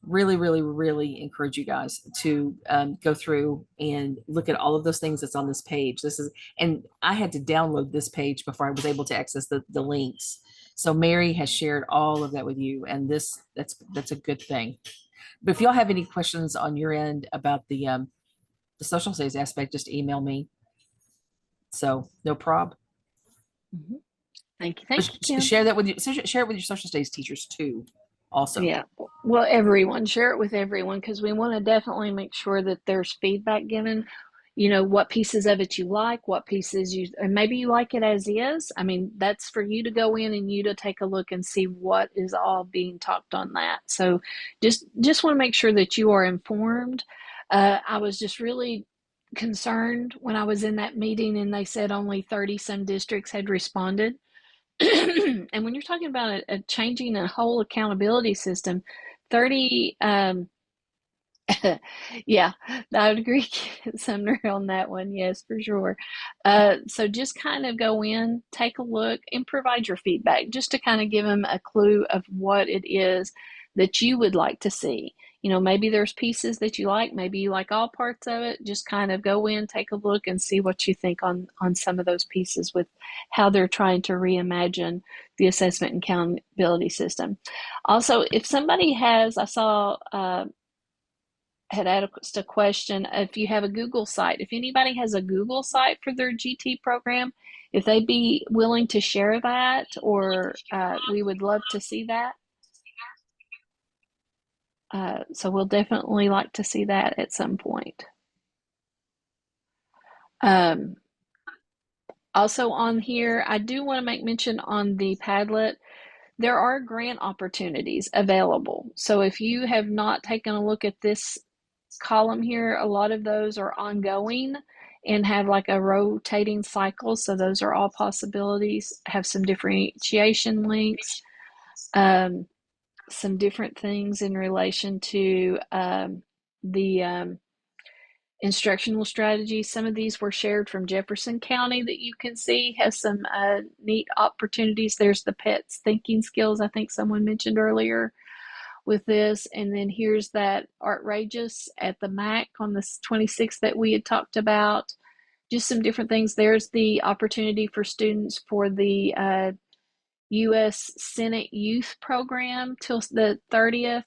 really, really, really encourage you guys to go through and look at all of those things that's on this page. And I had to download this page before I was able to access the links. So Mary has shared all of that with you, and that's a good thing. But if y'all have any questions on your end about the social studies aspect, just email me. So no problem. Mm-hmm. Thank you, Kim. Share it with your social studies teachers too. Also, yeah, well, everyone, share it with everyone, because we want to definitely make sure that there's feedback given. What pieces of it you like, what pieces and maybe you like it as is. I mean, that's for you to go in and you to take a look and see what is all being talked on that. So just want to make sure that you are informed. I was just really concerned when I was in that meeting and they said only 30 some districts had responded. And when you're talking about a changing a whole accountability system, 30, yeah, I would agree, Sumner, on that one. Yes, for sure. So just kind of go in, take a look, and provide your feedback, just to kind of give them a clue of what it is that you would like to see. Maybe there's pieces that you like, maybe you like all parts of it. Just kind of go in, take a look, and see what you think on some of those pieces with how they're trying to reimagine the assessment and accountability system. Also, if somebody has, I saw had asked a question. If you have a Google site, if anybody has a Google site for their GT program, if they'd be willing to share that, or we would love to see that. So we'll definitely like to see that at some point. Also on here, I do want to make mention on the Padlet, there are grant opportunities available. So if you have not taken a look at this column here, a lot of those are ongoing and have like a rotating cycle. So those are all possibilities, have some differentiation links, some different things in relation to the instructional strategies. Some of these were shared from Jefferson County that you can see has some neat opportunities. There's the PETS thinking skills, I think someone mentioned earlier with this. And then here's that Artrageous at the MAC on the 26th that we had talked about. Just some different things. There's the opportunity for students for the U.S. Senate Youth Program till the 30th.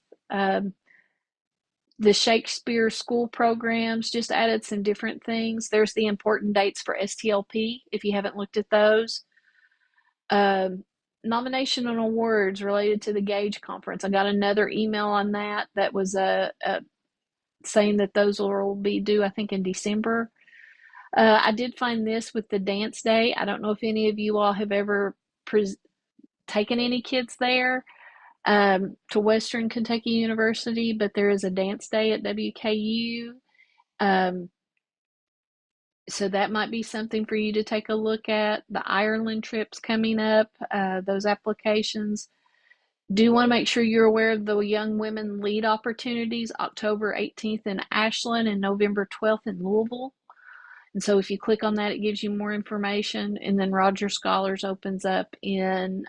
The Shakespeare School programs just added some different things. There's the important dates for STLP if you haven't looked at those. Nomination and awards related to the Gauge Conference. I got another email on that. That was saying that those will be due, I think, in December. I did find this with the dance day. I don't know if any of you all have ever taken any kids there to Western Kentucky University, but there is a dance day at WKU. So that might be something for you to take a look at. The Ireland trips coming up, those applications. Do want to make sure you're aware of the Young Women Lead opportunities, October 18th in Ashland and November 12th in Louisville. And so if you click on that, it gives you more information. And then Roger Scholars opens up in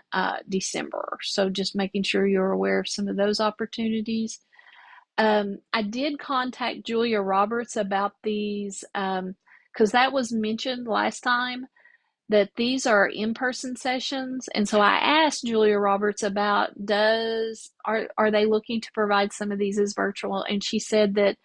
December. So just making sure you're aware of some of those opportunities. I did contact Julia Roberts about these because that was mentioned last time that these are in-person sessions. And so I asked Julia Roberts about are they looking to provide some of these as virtual? And she said that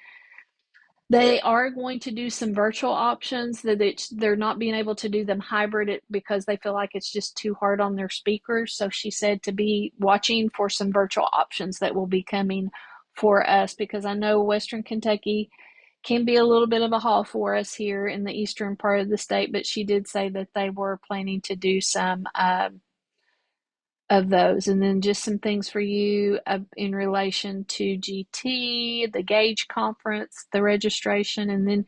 they are going to do some virtual options, that they're not being able to do them hybrid because they feel like it's just too hard on their speakers. So she said to be watching for some virtual options that will be coming for us, because I know Western Kentucky can be a little bit of a haul for us here in the eastern part of the state, but she did say that they were planning to do some of those. And then just some things for you in relation to GT, the Gauge Conference, the registration, and then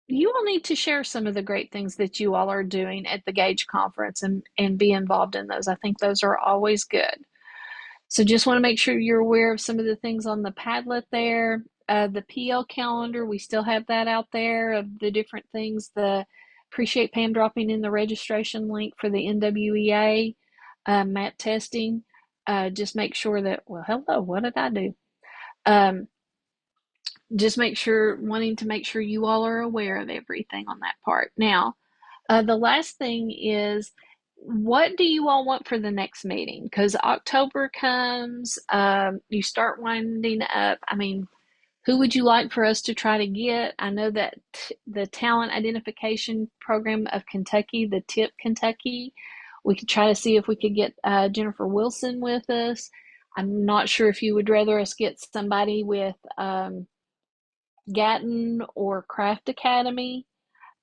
you all need to share some of the great things that you all are doing at the Gauge Conference and be involved in those. I think those are always good. So just want to make sure you're aware of some of the things on the Padlet there. The PL calendar, we still have that out there of the different things. Appreciate Pam dropping in the registration link for the NWEA MAT testing. Just make sure that, well, hello, what did I do? Just wanting to make sure you all are aware of everything on that part. Now, the last thing is, what do you all want for the next meeting? Because October comes, you start winding up. I mean, who would you like for us to try to get? I know that the Talent Identification Program of Kentucky, the TIP Kentucky, we could try to see if we could get Jennifer Wilson with us. I'm not sure if you would rather us get somebody with Gatton or Craft Academy.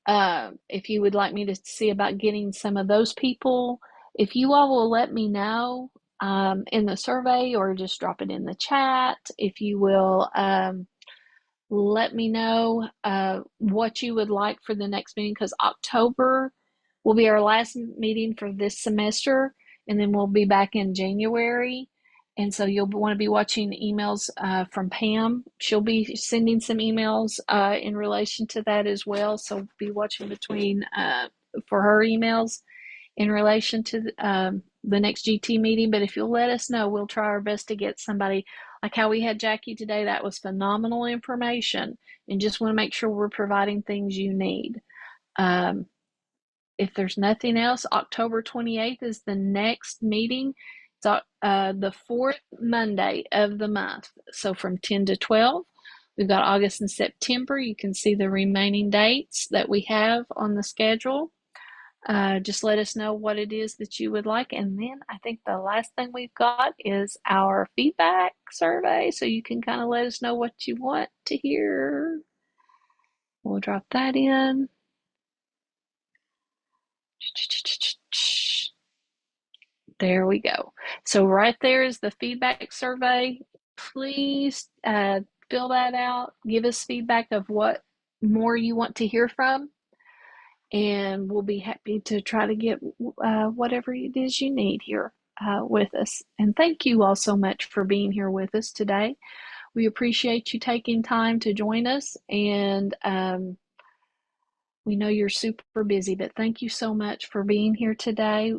If you would like me to see about getting some of those people, if you all will let me know in the survey or just drop it in the chat, if you will let me know what you would like for the next meeting, because October will be our last meeting for this semester, and then we'll be back in January. And so you'll want to be watching emails from Pam. She'll be sending some emails in relation to that as well. So be watching between for her emails in relation to the next GT meeting. But if you'll let us know, we'll try our best to get somebody, like how we had Jackie today. That was phenomenal information, and just want to make sure we're providing things you need. If there's nothing else, October 28th is the next meeting. It's the fourth Monday of the month. So from 10 to 12, We've got August and September. You can see the remaining dates that we have on the schedule. Just let us know what it is that you would like. And then I think the last thing we've got is our feedback survey. So you can kind of let us know what you want to hear. We'll drop that in. There we go. So right there is the feedback survey. Please fill that out. Give us feedback of what more you want to hear from. And we'll be happy to try to get whatever it is you need here with us. And thank you all so much for being here with us today. We appreciate you taking time to join us. And we know you're super busy, but thank you so much for being here today.